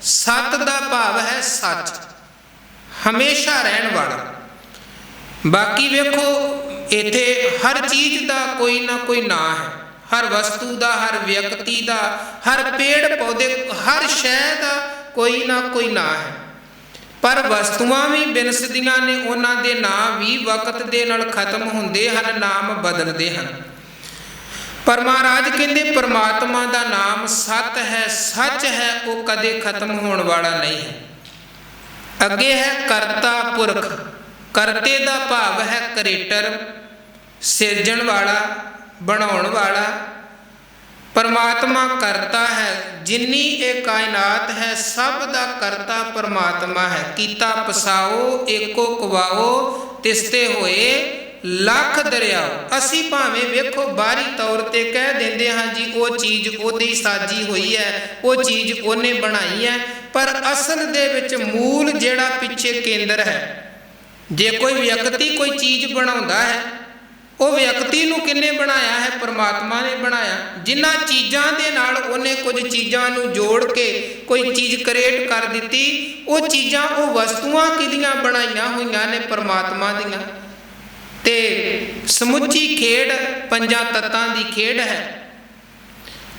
ਸਤ ਦਾ ਭਾਵ ਹੈ ਸੱਚ, ਹਮੇਸ਼ਾ ਰਹਿਣ ਵਾਲਾ। ਬਾਕੀ ਵੇਖੋ ਇੱਥੇ ਹਰ ਚੀਜ਼ ਦਾ ਕੋਈ ਨਾ ਕੋਈ ਨਾਂ ਹੈ, ਹਰ ਵਸਤੂ ਦਾ, ਹਰ ਵਿਅਕਤੀ ਦਾ, ਹਰ ਪੇੜ ਪੌਦੇ, ਹਰ ਸ਼ੈ ਦਾ ਕੋਈ ਨਾ ਕੋਈ ਨਾਂ ਹੈ। ਪਰ ਵਸਤੂਆਂ ਵੀ ਬਿਨਸਦੀਆਂ ਨੇ, ਉਹਨਾਂ ਦੇ ਨਾਂ ਵੀ ਵਕਤ ਦੇ ਨਾਲ ਖਤਮ ਹੁੰਦੇ ਹਨ, ਨਾਮ ਬਦਲਦੇ ਹਨ। ਪਰ ਮਹਾਰਾਜ ਕਹਿੰਦੇ ਪਰਮਾਤਮਾ ਦਾ ਨਾਮ ਸਤ ਹੈ, ਸੱਚ ਹੈ, ਉਹ ਕਦੇ ਖਤਮ ਹੋਣ ਵਾਲਾ ਨਹੀਂ ਹੈ। ਅੱਗੇ ਹੈ ਕਰਤਾ ਪੁਰਖ। ਕਰਤੇ ਦਾ ਭਾਵ ਹੈ ਕ੍ਰੀਏਟਰ, ਸਿਰਜਣ ਵਾਲਾ, ਬਣਾਉਣ ਵਾਲਾ। ਪਰਮਾਤਮਾ ਕਰਤਾ ਹੈ। ਜਿੰਨੀ ਇਹ ਕਾਇਨਾਤ ਹੈ ਸਭ ਦਾ ਕਰਤਾ ਪਰਮਾਤਮਾ ਹੈ। ਕੀਤਾ ਪਸਾਓ ਏਕੋ ਕਵਾਓ, ਤਿਸਤੇ ਹੋਏ ਲੱਖ ਦਰਿਆਓ। ਅਸੀਂ ਭਾਵੇਂ ਵੇਖੋ ਬਾਹਰੀ ਤੌਰ ਤੇ ਕਹਿ ਦਿੰਦੇ ਹਾਂ ਜੀ ਉਹ ਚੀਜ਼ ਉਹਦੀ ਸਾਜੀ ਹੋਈ ਹੈ, ਉਹ ਚੀਜ਼ ਉਹਨੇ ਬਣਾਈ ਹੈ, पर असल दे विच मूल जिहड़ा पिछे केंद्र है। जे कोई व्यक्ति कोई चीज़ बनाउंदा है, वो व्यक्ति नूं किन्ने बनाया है? परमात्मा ने बनाया। जिन्हां चीज़ां दे नाल उन्हें कुछ चीज़ां नूं जोड़ के कोई चीज़ क्रिएट कर दिती, वो चीज़ां वो वस्तुआं किहदियां बनाईयां होईयां ने? परमात्मा दियां। ते समुची खेड पंजां तत्तां दी खेड है।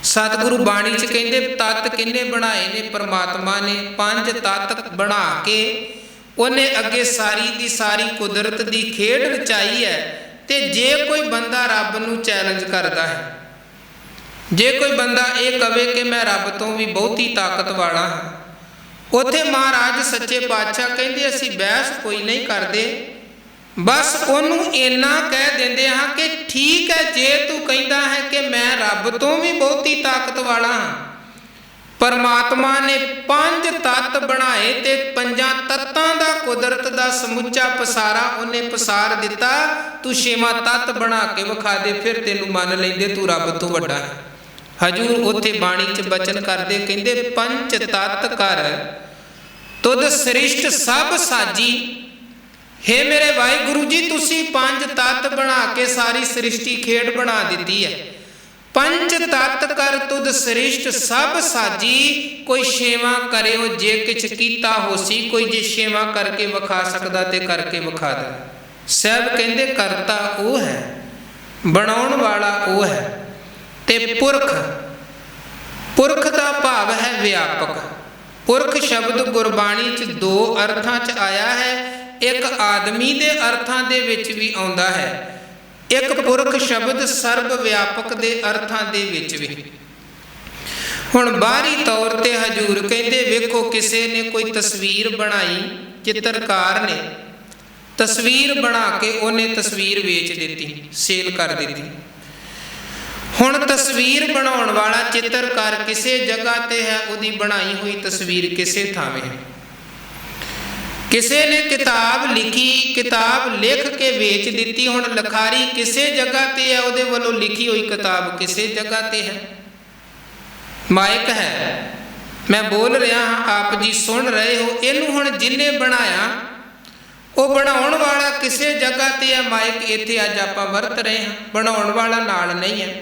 सतगुरु बाणी च कहंदे तत्त किन्ने बनाए ने? परमात्मा ने। 5 तत्त बना के उन्हें अगे सारी दी सारी कुदरत दी खेड रचाई है। ते जे कोई बंदा रब नूं चैलेंज करदा है, जे कोई बंदा ये कहे कि मैं रब तो भी बहुती ताकत वाला हाँ, उत्थे महाराज सच्चे पातशाह कहंदे असीं बहस कोई नहीं करते, बस उन्हूं इन्ना कह देंदे हाँ कि ठीक है, जे तू कहंदा है कि मैं रब तो भी बहुती ताकत वाला हाँ, परमात्मा ने 5 तत्त बनाए ते 5 तत्तां दा कुदरत दा समुचा पसारा उन्हें पसार दिता। तू 6वां तत्त बना के विखा दे, फिर तेनू मान लेंदे तू रब तो वड्डा है। हजूर उत्थे बाणी च बचन करदे कहंदे 5 तत्त कर तुद सृष्ट सब साजी। हे मेरे वाहिगुरु जी, तुसी 5 तत्त बना के सारी सृष्टि खेड बना दिती है। 5 तत्त कर तुद सृष्ट सब साजी। कोई 6वां करियो जे किछ कीता होसी, कोई जे 6वां करके विखा सकदा ते करके विखा दे। साहब कहंदे करता वो है, बनाउण वाला वो है, ते पुरख, पुरख दा भाव है व्यापक। पुरख शब्द गुरबाणी च 2 अर्थां च आया है। एक आदमी दे अर्थां दे विच भी आउंदा है, एक पुरख शब्द सर्व व्यापक दे अर्थां दे विच भी। हुण बाहरी तौर ते हजूर कहंदे वेखो किसी ने कोई तस्वीर बनाई, चित्रकार ने तस्वीर बना के उन्हें तस्वीर वेच दी, सेल कर दी। हुण तस्वीर बनाउण वाला चित्रकार किसी जगह ते है, उहदी बनाई हुई तस्वीर किसी थावे है। किसी ने किताब लिखी, किताब लिख के वेच दी। हुण लिखारी किसी जगह ते है, उहदे वल्लों लिखी हुई किताब किसी जगह ते है। माइक है, मैं बोल रहा हाँ, आप जी सुन रहे हो। इनू हुण जिन्ने बनाया वो बनाउण वाला किसी जगह ते है, माइक इत्थे अज आपां वरत रहे हैं, बनाउण वाला नाल नहीं है।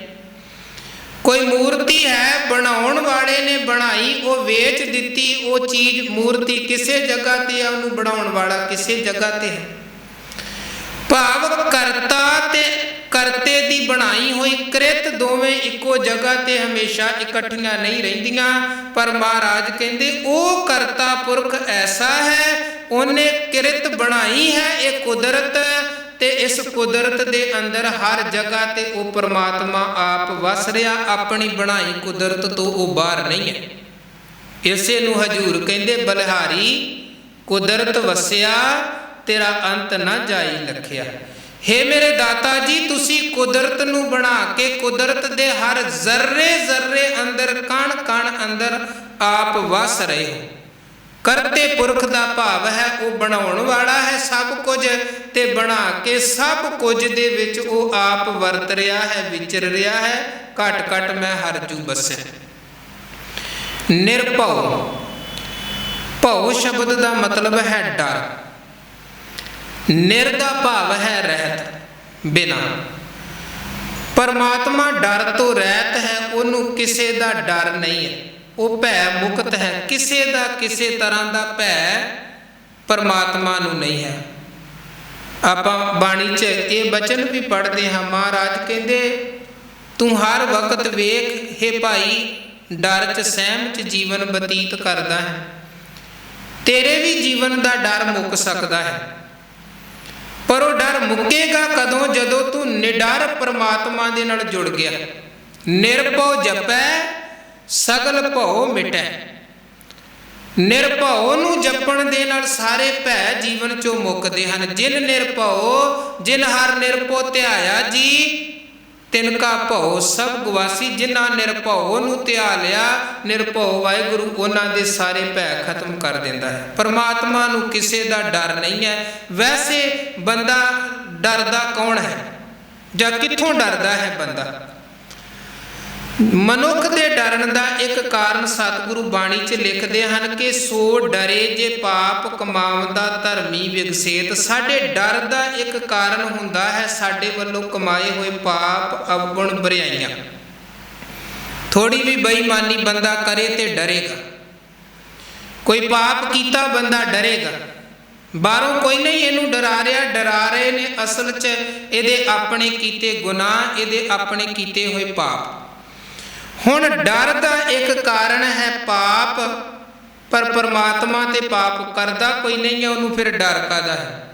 कोई मूर्ति है, बनाउण वाले ने बनाई, वो वेच दिती, वो चीज़ मूर्ति किसी जगह ते है, उन्होंने बनाउण वाला किसी जगह ते है। भाव करता ते करते दी बनाई हुई कृत दोवें इको जगह ते हमेशा इकट्ठियां नहीं रहिंदियां। पर महाराज कहंदे वो करता पुरख ऐसा है, उन्हें कृत बनाई है ये कुदरत, ते इस कुदरत दे अंदर हर जगह ते वो परमात्मा आप वस रहा, अपनी बनाई कुदरत तो वो बाहर नहीं है। इसे नूं हजूर कहंदे बलिहारी कुदरत वसिया, तेरा अंत ना जाई लखिया। हे मेरे दाता जी, तुसी कुदरत नूं बना के कुदरत दे हर जर्रे जर्रे अंदर, कण कण अंदर आप वस रहे हो। करते पुरख दा भाव है वो बनाउण वाला है सब कुछ, ते बना के सब कुछ दे विच वो आप वरत रहा है, विचर रहा है। घट घट मैं हर जू बसया। निर्भव, भव शब्द का मतलब है डर। निर दा भाव है रहत, बिना। परमात्मा डर तो रहत है, उन्हों किसी का डर नहीं है, वो भै मुक्त है। किसी का किसी तरह का भै परमात्मा नूं नहीं है। आपां बाणी च ये वचन भी पढ़ते हैं, महाराज कहंदे तू हर वक्त वेख हे भाई, डर च सहम च जीवन बतीत करदा है, तेरे भी जीवन का डर मुक सकता है। पर वो डर मुकेगा कदों, जदों तू निडर परमात्मा दे नाल जुड़ गया। निर्भव जपै सगल भव मिटै। निर्भव नूं जपण दे नाल सारे भै जीवन चों मुकदे हन। जिन निर्भव, जिन हर निर्भव ध्याया जी, तिनका भव सब गवासी। जिन्हां निर्भव नूं ध्या लिया, निर्भव वाहिगुरु उन्हां दे सारे भै खत्म कर दिंदा है। परमात्मा नूं किसी दा डर नहीं है। वैसे बंदा डरदा कौन है, जां कित्थों डरदा है बंदा? ਮਨੁੱਖ ਦੇ ਡਰਨ ਦਾ ਇੱਕ ਕਾਰਨ ਸਤਿਗੁਰੂ ਬਾਣੀ 'ਚ ਲਿਖਦੇ ਹਨ ਕਿ ਸੋ ਡਰੇ ਜੇ ਪਾਪ ਕਮਾਉਂਦਾ ਧਰਮੀ ਵਿਗਸੇਤ। ਸਾਡੇ ਡਰ ਦਾ ਇੱਕ ਕਾਰਨ ਹੁੰਦਾ ਹੈ ਸਾਡੇ ਵੱਲੋਂ ਕਮਾਏ ਹੋਏ ਪਾਪ ਅਵਗੁਣ ਬੁਰਾਈਆਂ। ਥੋੜੀ ਵੀ ਬੇਈਮਾਨੀ ਬੰਦਾ ਕਰੇ ਤੇ ਡਰੇਗਾ, ਕੋਈ ਪਾਪ ਕੀਤਾ ਬੰਦਾ ਡਰੇਗਾ। ਬਾਹਰੋਂ ਕੋਈ ਨਹੀਂ ਇਹਨੂੰ ਡਰਾ ਰਿਹਾ, ਡਰਾ ਰਹੇ ਨੇ ਅਸਲ 'ਚ ਇਹਦੇ ਆਪਣੇ ਕੀਤੇ ਗੁਨਾਹ, ਇਹਦੇ ਆਪਣੇ ਕੀਤੇ ਹੋਏ ਪਾਪ। ਹੁਣ ਡਰ ਦਾ ਇੱਕ ਕਾਰਨ ਹੈ ਪਾਪ, ਪਰ ਪਰਮਾਤਮਾ ਤੇ ਪਾਪ ਕਰਦਾ ਕੋਈ ਨਹੀਂ ਹੈ, ਉਹਨੂੰ ਫਿਰ ਡਰ ਕਾਹਦਾ ਹੈ।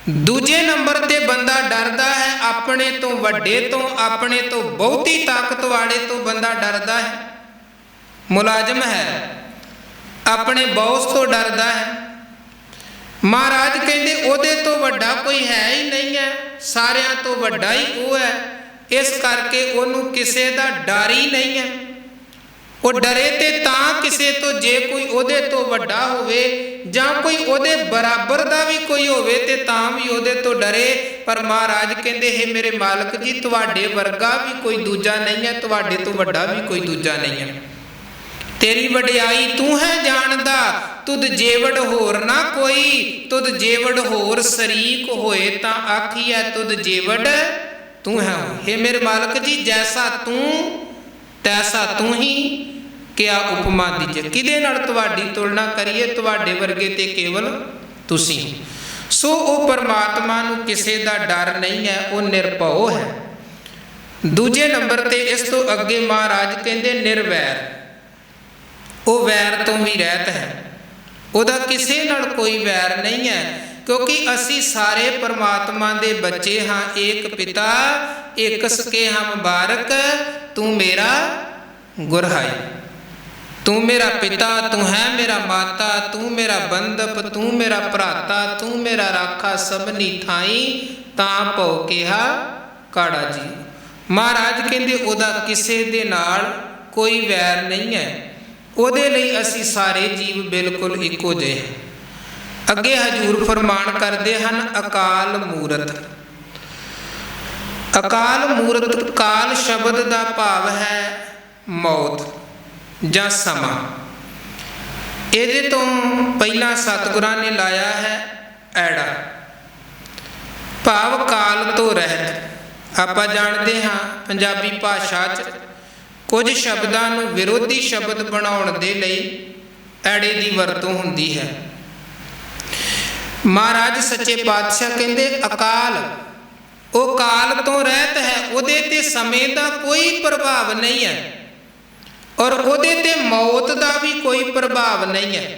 ਦੂਜੇ ਨੰਬਰ ਤੇ ਬੰਦਾ ਡਰਦਾ ਹੈ ਆਪਣੇ ਤੋਂ ਵੱਡੇ ਤੋਂ, ਆਪਣੇ ਤੋਂ ਬਹੁਤੀ ਤਾਕਤ ਵਾਲੇ ਤੋਂ ਬੰਦਾ ਡਰਦਾ ਹੈ। ਮੁਲਾਜ਼ਮ ਹੈ, ਆਪਣੇ ਬੌਸ ਤੋਂ ਡਰਦਾ ਹੈ। ਮਹਾਰਾਜ ਕਹਿੰਦੇ ਉਹਦੇ ਤੋਂ ਵੱਡਾ ਕੋਈ ਹੈ ਹੀ ਨਹੀਂ ਹੈ, ਸਾਰਿਆਂ ਤੋਂ ਵੱਡਾ ਹੀ ਉਹ ਹੈ, ਇਸ ਕਰਕੇ ਉਹਨੂੰ ਕਿਸੇ ਦਾ ਡਰ ਹੀ ਨਹੀਂ ਹੈ। ਉਹ ਡਰੇ ਤੇ ਤਾਂ ਕਿਸੇ ਤੋਂ ਜੇ ਕੋਈ ਉਹਦੇ ਤੋਂ ਵੱਡਾ ਹੋਵੇ ਜਾਂ ਕੋਈ ਉਹਦੇ ਬਰਾਬਰ ਦਾ ਵੀ ਕੋਈ ਹੋਵੇ ਤੇ ਤਾਂ ਵੀ ਉਹਦੇ ਤੋਂ ਡਰੇ। ਪਰ ਮਹਾਰਾਜ ਕਹਿੰਦੇ ਹੈ ਮੇਰੇ ਮਾਲਕ ਜੀ, ਤੁਹਾਡੇ ਵਰਗਾ ਵੀ ਕੋਈ ਦੂਜਾ ਨਹੀਂ ਹੈ, ਤੁਹਾਡੇ ਤੋਂ ਵੱਡਾ ਵੀ ਕੋਈ ਦੂਜਾ ਨਹੀਂ ਹੈ। ਤੇਰੀ ਵਡਿਆਈ ਤੂੰ ਹੈ ਜਾਣਦਾ, ਤੁਧ ਜੇਵੜ ਹੋਰ ਨਾ ਕੋਈ। ਤੁਧ ਜੇਵੜ ਹੋਰ ਸ਼ਰੀਕ ਹੋਏ ਤਾਂ ਆਖੀਐ ਤੁਧ ਜੇਵੜ ਤੂੰ ਹੈ। हे ਮੇਰੇ ਮਾਲਕ ਜੀ, ਜੈਸਾ ਤੂੰ ਤੈਸਾ ਤੂੰ ਹੀ, ਕਿਆ ਉਪਮਾ ਦੀਜੇ। ਕਿਹਦੇ ਨਾਲ ਤੁਹਾਡੀ ਤੁਲਨਾ ਕਰੀਏ, ਤੁਹਾਡੇ ਵਰਗੇ ਤੇ ਕੇਵਲ ਤੁਸੀਂ। ਸੋ ਉਹ ਪਰਮਾਤਮਾ ਨੂੰ ਕਿਸੇ ਦਾ ਡਰ ਨਹੀਂ ਹੈ, ਉਹ ਨਿਰਭਉ ਹੈ। ਦੂਜੇ ਨੰਬਰ ਤੇ ਇਸ ਤੋਂ ਅੱਗੇ ਮਹਾਰਾਜ ਕਹਿੰਦੇ ਨਿਰਵੈਰ, ਉਹ ਵੈਰ ਤੋਂ ਵੀ ਰਹਿਤ ਹੈ, ਉਹਦਾ ਕਿਸੇ ਨਾਲ ਕੋਈ ਵੈਰ ਨਹੀਂ ਹੈ। ਕਿਉਂਕਿ ਅਸੀਂ ਸਾਰੇ ਪਰਮਾਤਮਾ ਦੇ ਬੱਚੇ ਹਾਂ। ਏਕ ਪਿਤਾ ਏਕ ਸਕੇ ਹਮ ਬਾਰਕ, ਤੂੰ ਮੇਰਾ ਗੁਰਹਾਈ। ਤੂੰ ਮੇਰਾ ਪਿਤਾ, ਤੂੰ ਹੈ ਮੇਰਾ ਮਾਤਾ, ਤੂੰ ਮੇਰਾ ਬੰਧਪ, ਤੂੰ ਮੇਰਾ ਭਰਾਤਾ, ਤੂੰ ਮੇਰਾ ਰਾਖਾ ਸਭਨੀ ਥਾਈ, ਤਾਂ ਭਉ ਕਿਹਾ ਕਾੜਾ ਜੀ। ਮਹਾਰਾਜ ਕਹਿੰਦੇ ਉਹਦਾ ਕਿਸੇ ਦੇ ਨਾਲ ਕੋਈ ਵੈਰ ਨਹੀਂ ਹੈ, ਉਹਦੇ ਲਈ ਅਸੀਂ ਸਾਰੇ ਜੀਵ ਬਿਲਕੁਲ ਇੱਕੋ ਜਿਹੇ। ਅੱਗੇ ਹਜੂਰ ਫਰਮਾਨ ਕਰਦੇ ਹਨ ਅਕਾਲ ਮੂਰਤ। ਅਕਾਲ ਮੂਰਤ, ਕਾਲ ਸ਼ਬਦ ਦਾ ਭਾਵ ਹੈ ਮੌਤ ਜਾਂ ਸਮਾਂ। ਇਹਦੇ ਤੋਂ ਪਹਿਲਾਂ ਸਤਿਗੁਰਾਂ ਨੇ ਲਾਇਆ ਹੈ ਐੜਾ, ਭਾਵ ਕਾਲ ਤੋਂ ਰਹਿਤ। ਆਪਾਂ ਜਾਣਦੇ ਹਾਂ ਪੰਜਾਬੀ ਭਾਸ਼ਾ 'ਚ ਕੁਝ ਸ਼ਬਦਾਂ ਨੂੰ ਵਿਰੋਧੀ ਸ਼ਬਦ ਬਣਾਉਣ ਦੇ ਲਈ ਐੜੇ ਦੀ ਵਰਤੋਂ ਹੁੰਦੀ ਹੈ। ਮਹਾਰਾਜ ਸੱਚੇ ਪਾਤਸ਼ਾਹ ਕਹਿੰਦੇ ਅਕਾਲ, ਉਹ ਕਾਲ ਤੋਂ ਰਹਿਤ ਹੈ, ਉਹਦੇ ਤੇ ਸਮੇਂ ਦਾ ਕੋਈ ਪ੍ਰਭਾਵ ਨਹੀਂ ਹੈ ਔਰ ਉਹਦੇ ਤੇ ਮੌਤ ਦਾ ਵੀ ਕੋਈ ਪ੍ਰਭਾਵ ਨਹੀਂ ਹੈ।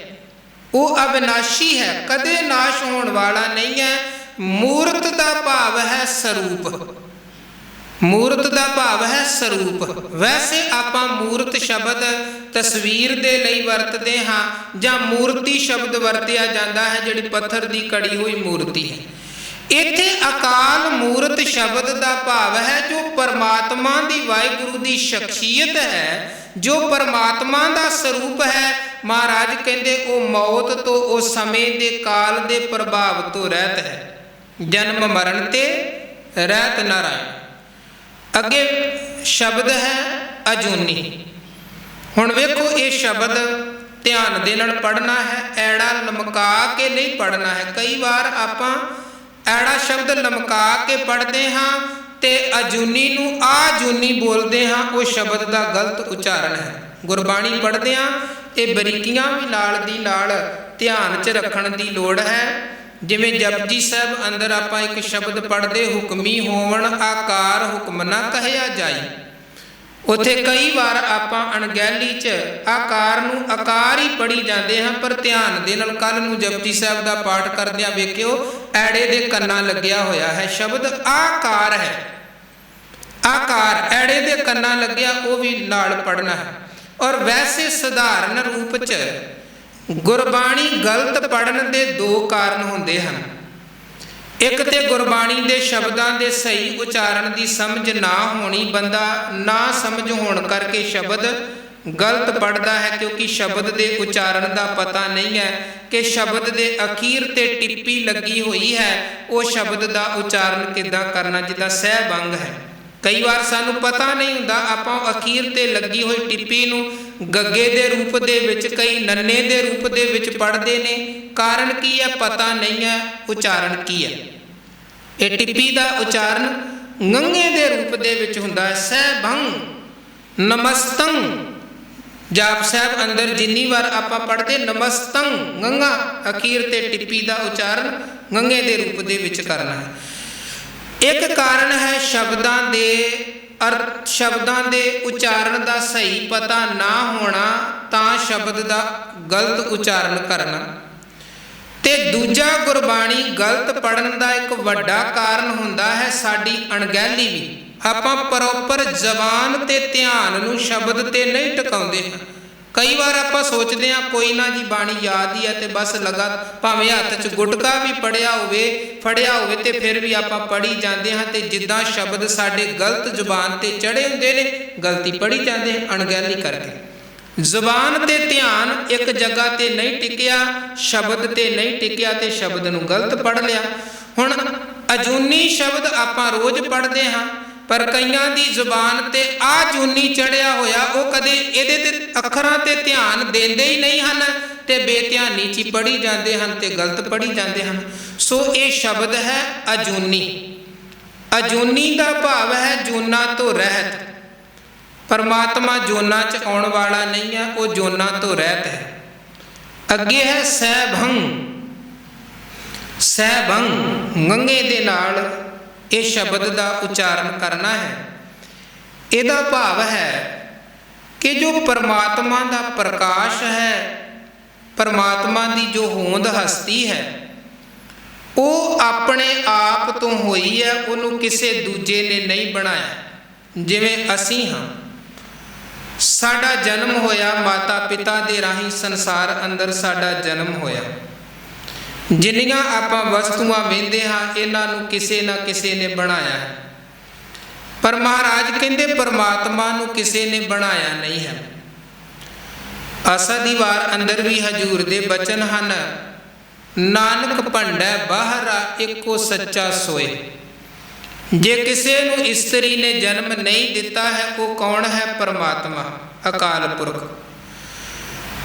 ਉਹ ਅਵਿਨਾਸ਼ੀ ਹੈ, ਕਦੇ ਨਾਸ਼ ਹੋਣ ਵਾਲਾ ਨਹੀਂ ਹੈ। ਮੂਰਤ ਦਾ ਭਾਵ ਹੈ ਸਰੂਪ, ਮੂਰਤ ਦਾ ਭਾਵ ਹੈ ਸਰੂਪ। ਵੈਸੇ ਆਪਾਂ ਮੂਰਤ ਸ਼ਬਦ ਤਸਵੀਰ ਦੇ ਲਈ ਵਰਤਦੇ ਹਾਂ ਜਾਂ ਮੂਰਤੀ ਸ਼ਬਦ ਵਰਤਿਆ ਜਾਂਦਾ ਹੈ, ਜਿਹੜੀ ਪੱਥਰ ਦੀ ਕੜੀ ਹੋਈ ਮੂਰਤੀ ਹੈ। ਇੱਥੇ ਅਕਾਲ ਮੂਰਤ ਸ਼ਬਦ ਦਾ ਭਾਵ ਹੈ ਜੋ ਪਰਮਾਤਮਾ ਦੀ, ਵਾਹਿਗੁਰੂ ਦੀ ਸ਼ਖਸੀਅਤ ਹੈ, ਜੋ ਪਰਮਾਤਮਾ ਦਾ ਸਰੂਪ ਹੈ। ਮਹਾਰਾਜ ਕਹਿੰਦੇ ਉਹ ਮੌਤ ਤੋਂ, ਉਹ ਸਮੇਂ ਦੇ ਕਾਲ ਦੇ ਪ੍ਰਭਾਵ ਤੋਂ ਰਹਿਤ ਹੈ। ਜਨਮ ਮਰਨ ਤੇ ਰਹਿਤ ਨਾਰਾਇਣ। ਅੱਗੇ ਸ਼ਬਦ ਹੈ ਅਜੂਨੀ। ਹੁਣ ਵੇਖੋ ਇਹ ਸ਼ਬਦ ਧਿਆਨ ਦੇ ਨਾਲ ਪੜ੍ਹਨਾ ਹੈ, ਐੜਾ ਲਮਕਾ ਕੇ ਨਹੀਂ ਪੜ੍ਹਨਾ ਹੈ। ਕਈ ਵਾਰ ਆਪਾਂ ਐੜਾ ਸ਼ਬਦ ਲਮਕਾ ਕੇ ਪੜ੍ਹਦੇ ਹਾਂ ਤੇ ਅਜੂਨੀ ਨੂੰ ਆਜੂਨੀ ਬੋਲਦੇ ਹਾਂ, ਉਹ ਸ਼ਬਦ ਦਾ ਗਲਤ ਉਚਾਰਨ ਹੈ। ਗੁਰਬਾਣੀ ਪੜ੍ਹਦੇ ਹਾਂ ਇਹ ਬਰੀਕੀਆਂ ਵੀ ਨਾਲ ਦੀ ਨਾਲ ਧਿਆਨ 'ਚ ਰੱਖਣ ਦੀ ਲੋੜ ਹੈ। ਜਿਵੇਂ ਜਪਜੀ ਸਾਹਿਬ ਅੰਦਰ ਆਪਾਂ ਇੱਕ ਸ਼ਬਦ ਪੜ੍ਹਦੇ ਹੁਕਮੀ ਹੋਵਣ ਆਕਾਰ ਹੁਕਮ ਨਾ ਕਹਿਆ ਜਾਈ। ਉੱਥੇ ਕਈ ਵਾਰ ਆਪਾਂ ਅਣਗਹਿਲੀ 'ਚ ਆਕਾਰ ਨੂੰ ਆਕਾਰ ਹੀ ਪੜ੍ਹੀ ਜਾਂਦੇ ਹਾਂ, ਪਰ ਧਿਆਨ ਦੇ ਨਾਲ ਕੱਲ ਨੂੰ ਜਪਜੀ ਸਾਹਿਬ ਦਾ ਪਾਠ ਕਰਦਿਆਂ ਵੇਖਿਓ ਐੜੇ ਦੇ ਕੰਨਾਂ ਲੱਗਿਆ ਹੋਇਆ ਹੈ, ਸ਼ਬਦ ਆਕਾਰ ਹੈ। ਆਕਾਰ ਐੜੇ ਦੇ ਕੰਨਾਂ ਲੱਗਿਆ, ਉਹ ਵੀ ਨਾਲ ਪੜ੍ਹਨਾ ਹੈ। ਔਰ ਵੈਸੇ ਸਧਾਰਨ ਰੂਪ 'ਚ ਗੁਰਬਾਣੀ ਗਲਤ ਪੜ੍ਹਨ ਦੇ ਦੋ ਕਾਰਨ ਹੁੰਦੇ ਹਨ। ਇੱਕ ਤੇ ਗੁਰਬਾਣੀ ਦੇ ਸ਼ਬਦਾਂ ਦੇ ਸਹੀ ਉਚਾਰਨ ਦੀ ਸਮਝ ਨਾ ਹੋਣੀ, ਬੰਦਾ ਨਾ ਸਮਝ ਹੋਣ ਕਰਕੇ ਸ਼ਬਦ ਗਲਤ ਪੜ੍ਹਦਾ ਹੈ, ਕਿਉਂਕਿ ਸ਼ਬਦ ਦੇ ਉਚਾਰਨ ਦਾ ਪਤਾ ਨਹੀਂ ਹੈ ਕਿ ਸ਼ਬਦ ਦੇ ਅਖੀਰ ਤੇ ਟਿੱਪੀ ਲੱਗੀ ਹੋਈ ਹੈ, ਉਹ ਸ਼ਬਦ ਦਾ ਉਚਾਰਨ ਕਿੱਦਾਂ ਕਰਨਾ, ਜਿੱਦਾਂ ਸਹਿਬੰਗ ਹੈ। कई बार सानू पता नहीं हुंदा, आपां अखीर ते लगी हुई टिप्पी नूं गग्गे दे रूप दे विच, कई नन्ने दे रूप दे विच पढ़दे ने। कारण की है? पता नहीं है उचारण की है। ये टिप्पी दा उचारण गंगे दे रूप दे विच हुंदा है। सहभंग नमस्तंग, जाप साहब अंदर जिन्नी बार आपां पढ़दे नमस्तंग गंगा, अखीर ते टिप्पी दा उचारण गंगे दे रूप दे विच करना है। एक कारण है शब्दां दे अर्थ, शब्दां दे उचारण दा सही पता ना होना, तां शब्द दा गलत उचारण करना। ते दूजा गुरबाणी गलत पढ़न दा एक वड्डा कारण हुंदा है साडी अणगहली भी। आपां प्रॉपर जबान ते ध्यान नूं शब्द ते नहीं टिकाउंदे। कई बार आपां सोचते हैं कोई ना जी बाणी याद ही है ते बस लगा, भावें हत्थ च गुटका भी पढ़िया होवे फड़िया होवे ते फिर भी आपां पढ़ी जाते हैं, ते जिद्दां शब्द साडे गलत जुबान ते चढ़े हुंदे ने, गलती पढ़ी जाते हैं अणगहली करके। जुबान ते ध्यान एक जगह ते नहीं टिकिया, शब्द ते नहीं टिकिया ते शब्द नूं गलत पढ़ लिया। हुण अजूनी शब्द आपां रोज़ पढ़दे हां, पर कईयां दी जुबान ते आ जूनी चढ़िया होया, वो कदे इहदे ते अखरां ते ध्यान देंदे ही नहीं हन, ते बेध्यानी च पढ़ी जाते हैं ते गलत पढ़ी जाते हैं। सो ये शब्द है अजूनी। अजूनी का भाव है जूना तो रहत। परमात्मा जोना च आउण वाला नहीं है, वो जोना तो रहत है। अगे है सहभंग, सहभंग गंगे दे नाल ये शब्द का उचारण करना है। ਇਹਦਾ भाव है कि जो परमात्मा का प्रकाश है, परमात्मा की जो होंद हस्ती है, वो अपने आप तो होई है, उन्होंने किसी दूजे ने नहीं बनाया। जिवें असी हाँ, साडा जन्म होया माता पिता दे राही, संसार अंदर साडा जन्म होया। जिन्नियां आपां वस्तुआं वेंदे हाँ, इन्हां नूं किसे ना किसे ने बनाया है, पर महाराज कहंदे परमात्मा नूं किसे ने बनाया नहीं है। आसा दी वार अंदर भी हजूर दे बचन हन, नानक भंडै बाहरा एको सच्चा सोए। जे किसे नूं इस्त्री ने जन्म नहीं दिता है, वो कौन है? परमात्मा अकाल पुरख।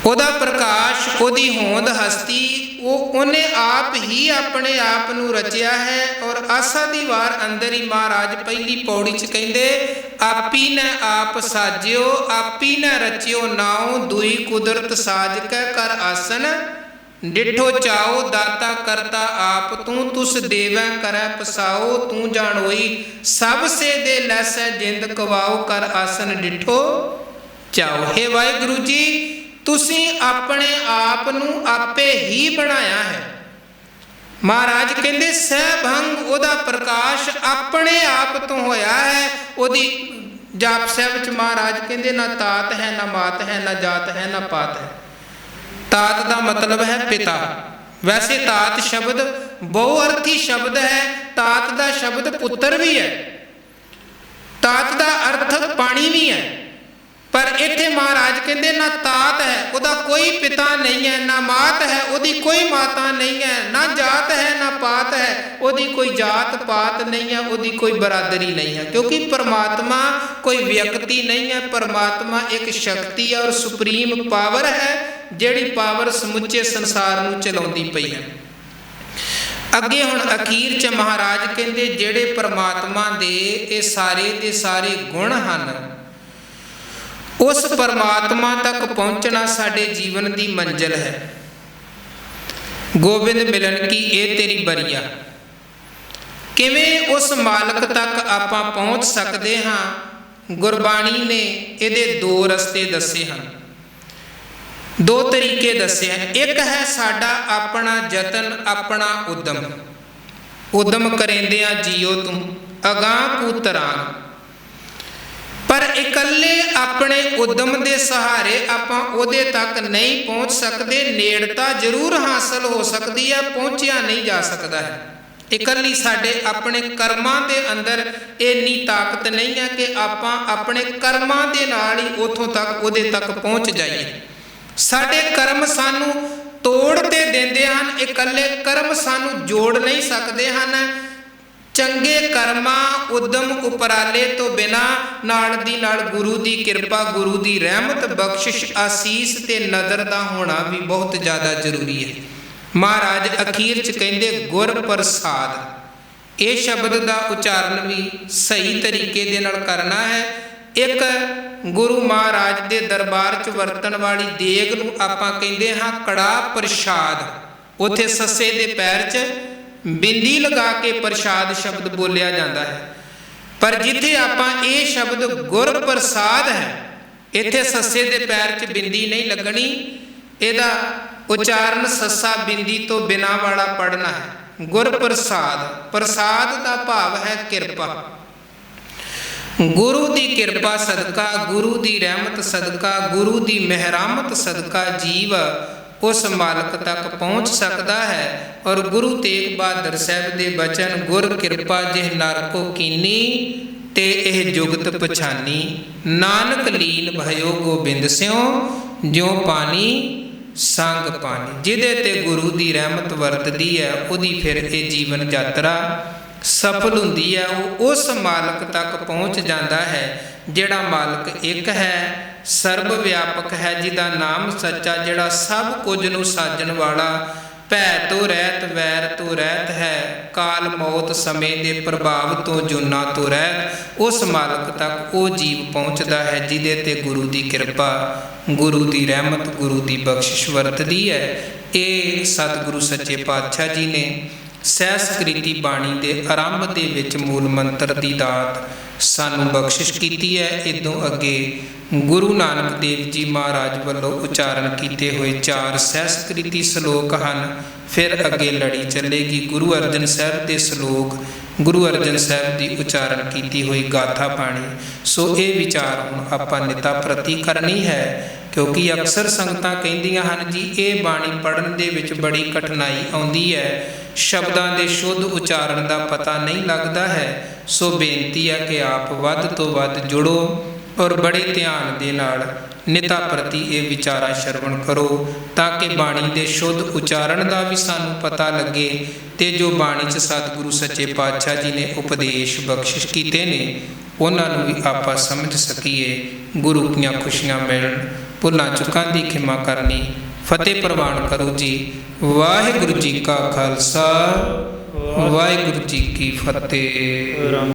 ਉਹਦਾ प्रकाश, ਉਹਦੀ होंद हस्ती, वो उन्हें आप ही अपने आप ਨੂੰ रचिया है। और आसा दी वार अंदर ही महाराज पहली पौड़ी च कहते, आपी न आप साजियो आपी न रचियो नाओ, दुई कुदरत साज कै कर आसन, डिठो चाओ दाता करता आप तू, तुस देवै करै पसाओ, तू जान होई सब से दे लैसै जिंद कवाओ, कर आसन डिठो चाओ। हे वाहिगुरु जी, तुसी अपने आप नूं आपे ही बनाया है। महाराज कहते सहभंग, ओदा प्रकाश अपने आप तो होया है। ओदी जाप साहब च महाराज कहते ना तात है ना मात है, ना जात है ना पात है। तात का मतलब है पिता। वैसे तात शब्द बहुअर्थी शब्द है। तात का शब्द पुत्र भी है, तात का अर्थ पानी भी है, पर इत्थे महाराज कहते ना तात है, उसका कोई पिता नहीं है, ना मात है, उसकी कोई माता नहीं है, ना जात है ना पात है, उसकी कोई जात पात नहीं है, उसकी कोई बरादरी नहीं है। क्योंकि परमात्मा कोई व्यक्ति नहीं है, परमात्मा एक शक्ति और सुप्रीम पावर है, जिहड़ी पावर समुचे संसार नूं चलाउंदी पई है। अगे हुण अखीर च महाराज कहते जिहड़े परमात्मा दे ये सारे दे सारे गुण हन, उस परमात्मा तक पहुँचना साडे जीवन की मंजिल है। गोबिंद मिलन की ये तेरी बरिया। किवें उस मालक तक आपां पहुँच सकते हाँ? गुरबाणी ने इहदे दो रस्ते दसे हैं, दो तरीके दसे हैं। एक है साडा अपना जतन, अपना उद्यम। उद्यम करेंदियां जियो तुम अगां कूतरां, पर इकल्ले अपने उद्यम के सहारे आपां उहदे तक नहीं पहुँच सकते। नेड़ता जरूर हासिल हो सकती है, पहुँचिया नहीं जा सकता है। इकल्ली साडे अपने कर्मां दे अंदर इन्नी ताकत नहीं है कि आपां अपने कर्मां दे नाल ही उथों तक उहदे तक पहुँच जाइए। साडे कर्म सानू तोड़ ते देंदे हन, इकल्ले कर्म सानू जोड़ नहीं सकते हैं। ਚੰਗੇ ਕਰਮਾਂ ਉਦਮ ਉਪਰਾਲੇ ਤੋਂ ਬਿਨਾ ਨਾਲ ਦੀ ਨਾਲ ਗੁਰੂ ਦੀ ਕਿਰਪਾ, ਗੁਰੂ ਦੀ ਰਹਿਮਤ, ਬਖਸ਼ਿਸ਼, ਆਸੀਸ ਤੇ ਨਜ਼ਰ ਦਾ ਹੋਣਾ ਵੀ ਬਹੁਤ ਜ਼ਿਆਦਾ ਜ਼ਰੂਰੀ ਹੈ। ਮਹਾਰਾਜ ਅਖੀਰ 'ਚ ਕਹਿੰਦੇ ਗੁਰ ਪ੍ਰਸਾਦ। ਇਹ ਸ਼ਬਦ ਦਾ ਉਚਾਰਨ ਵੀ ਸਹੀ ਤਰੀਕੇ ਦੇ ਨਾਲ ਕਰਨਾ ਹੈ। ਇੱਕ ਗੁਰੂ ਮਹਾਰਾਜ ਦੇ ਦਰਬਾਰ 'ਚ ਵਰਤਣ ਵਾਲੀ ਦੇਗ ਨੂੰ ਆਪਾਂ ਕਹਿੰਦੇ ਹਾਂ ਕੜਾਹ ਪ੍ਰਸ਼ਾਦ। ਉੱਥੇ ਸੱਸੇ ਦੇ ਪੈਰ 'ਚ ਬਿੰਦੀ ਲਗਾ ਕੇ ਪ੍ਰਸ਼ਾਦ ਸ਼ਬਦ ਬੋਲਿਆ ਜਾਂਦਾ ਹੈ। ਪਰ ਜਿੱਥੇ ਆਪਾਂ ਇਹ ਸ਼ਬਦ ਗੁਰ ਪ੍ਰਸਾਦ ਹੈ, ਇੱਥੇ ਸੱਸੇ ਦੇ ਪੈਰ 'ਚ ਬਿੰਦੀ ਨਹੀਂ ਲੱਗਣੀ। ਇਹਦਾ ਉਚਾਰਨ ਸੱਸਾ ਬਿੰਦੀ ਤੋਂ ਬਿਨਾਂ ਵਾਲਾ ਪੜਨਾ ਹੈ। ਗੁਰ ਪ੍ਰਸਾਦ। ਪ੍ਰਸਾਦ ਦਾ ਭਾਵ ਹੈ ਕਿਰਪਾ। ਗੁਰੂ ਦੀ ਕਿਰਪਾ ਸਦਕਾ, ਗੁਰੂ ਦੀ ਰਹਿਮਤ ਸਦਕਾ, ਗੁਰੂ ਦੀ ਮਿਹਰਮਤ ਸਦਕਾ ਜੀਵ ਉਸ ਮਾਲਕ ਤੱਕ ਪਹੁੰਚ ਸਕਦਾ ਹੈ। ਔਰ ਗੁਰੂ ਤੇਗ ਬਹਾਦਰ ਸਾਹਿਬ ਦੇ ਬਚਨ, ਗੁਰ ਕਿਰਪਾ ਜਿਹ ਨਰ ਕੋ ਕੀਨੀ ਤੇ ਇਹ ਜੁਗਤ ਪਛਾਨੀ, ਨਾਨਕ ਲੀਨ ਭਇਓ ਗੋਬਿੰਦ ਸਿਉ ਜਿਉ ਪਾਣੀ ਸੰਗ ਪਾਣੀ। ਜਿਹਦੇ ਤੇ ਗੁਰੂ ਦੀ ਰਹਿਮਤ ਵਰਤਦੀ ਹੈ, ਉਹਦੀ ਫਿਰ ਇਹ ਜੀਵਨ ਯਾਤਰਾ ਸਫਲ ਹੁੰਦੀ ਹੈ। ਉਹ ਉਸ ਮਾਲਕ ਤੱਕ ਪਹੁੰਚ ਜਾਂਦਾ ਹੈ ਜਿਹੜਾ ਮਾਲਕ ਇੱਕ ਹੈ, ਸਰਬ ਵਿਆਪਕ ਹੈ, ਜਿਹਦਾ ਨਾਮ ਸੱਚਾ, ਜਿਹੜਾ ਸਭ ਕੁਝ ਨੂੰ ਸਾਜਣ ਵਾਲਾ, ਭੈ ਤੋਂ ਰਹਿਤ, ਵੈਰ ਤੋਂ ਰਹਿਤ ਹੈ, ਕਾਲ ਮੌਤ ਸਮੇਂ ਦੇ ਪ੍ਰਭਾਵ ਤੋਂ, ਜੂਨਾਂ ਤੋਂ ਰਹਿਤ। ਉਸ ਮਾਲਕ ਤੱਕ ਉਹ ਜੀਵ ਪਹੁੰਚਦਾ ਹੈ ਜਿਹਦੇ ਤੇ ਗੁਰੂ ਦੀ ਕਿਰਪਾ, ਗੁਰੂ ਦੀ ਰਹਿਮਤ, ਗੁਰੂ ਦੀ ਬਖਸ਼ਿਸ਼ ਵਰਤਦੀ ਹੈ। ਇਹ ਸਤਿਗੁਰੂ ਸੱਚੇ ਪਾਤਸ਼ਾਹ ਜੀ ਨੇ ਸਹਿਸਕ੍ਰਿਤੀ ਬਾਣੀ ਦੇ ਆਰੰਭ ਦੇ ਵਿੱਚ ਮੂਲ ਮੰਤਰ ਦੀ ਦਾਤ ਸਾਨੂੰ ਬਖਸ਼ਿਸ਼ ਕੀਤੀ ਹੈ। ਇਦੋਂ ਅੱਗੇ ਗੁਰੂ ਨਾਨਕ ਦੇਵ ਜੀ ਮਹਾਰਾਜ ਵੱਲੋਂ ਉਚਾਰਨ ਕੀਤੇ ਹੋਏ 4 ਸਹਿਸਕ੍ਰਿਤੀ ਸ਼ਲੋਕ ਹਨ। ਫਿਰ ਅੱਗੇ ਲੜੀ ਚੱਲੇਗੀ ਗੁਰੂ ਅਰਜਨ ਸਾਹਿਬ ਦੇ ਸ਼ਲੋਕ, ਗੁਰੂ ਅਰਜਨ ਸਾਹਿਬ ਦੀ ਉਚਾਰਨ ਕੀਤੀ ਹੋਈ ਗਾਥਾ ਬਾਣੀ। ਸੋ ਇਹ ਵਿਚਾਰ ਹੁਣ ਆਪਾਂ ਨਿਤਾ ਪ੍ਰਤੀ ਕਰਨੀ ਹੈ, ਕਿਉਂਕਿ ਅਕਸਰ ਸੰਗਤਾਂ ਕਹਿੰਦੀਆਂ ਹਨ ਜੀ ਇਹ ਬਾਣੀ ਪੜ੍ਹਨ ਦੇ ਵਿੱਚ ਬੜੀ ਕਠਿਨਾਈ ਆਉਂਦੀ ਹੈ, ਸ਼ਬਦਾਂ ਦੇ ਸ਼ੁੱਧ ਉਚਾਰਨ ਦਾ ਪਤਾ ਨਹੀਂ ਲੱਗਦਾ ਹੈ। ਸੋ ਬੇਨਤੀ ਹੈ ਕਿ ਆਪ ਵੱਧ ਤੋਂ ਵੱਧ ਜੁੜੋ ਔਰ ਬੜੇ ਧਿਆਨ ਦੇ ਨਾਲ ਨਿਤਾ ਪ੍ਰਤੀ ਇਹ ਵਿਚਾਰਾ ਸ਼ਰਵਣ ਕਰੋ, ਤਾਂ ਕਿ ਬਾਣੀ ਦੇ ਸ਼ੁੱਧ ਉਚਾਰਨ ਦਾ ਵੀ ਸਾਨੂੰ ਪਤਾ ਲੱਗੇ ਤੇ ਜੋ ਬਾਣੀ 'ਚ ਸਤਿਗੁਰੂ ਸੱਚੇ ਪਾਤਸ਼ਾਹ ਜੀ ਨੇ ਉਪਦੇਸ਼ ਬਖਸ਼ਿਸ਼ ਕੀਤੇ ਨੇ ਉਹਨਾਂ ਨੂੰ ਵੀ ਆਪਾਂ ਸਮਝ ਸਕੀਏ। ਗੁਰੂ ਦੀਆਂ ਖੁਸ਼ੀਆਂ ਮਿਲਣ, ਭੁੱਲਾਂ ਚੁੱਕਾਂ ਦੀ ਖਿਮਾ ਕਰਨੀ। ਫਤਿਹ ਪ੍ਰਵਾਨ ਕਰੋ ਜੀ। ਵਾਹਿਗੁਰੂ ਜੀ ਕਾ ਖਾਲਸਾ, ਵਾਹਿਗੁਰੂ ਜੀ ਕੀ ਫਤਿਹ।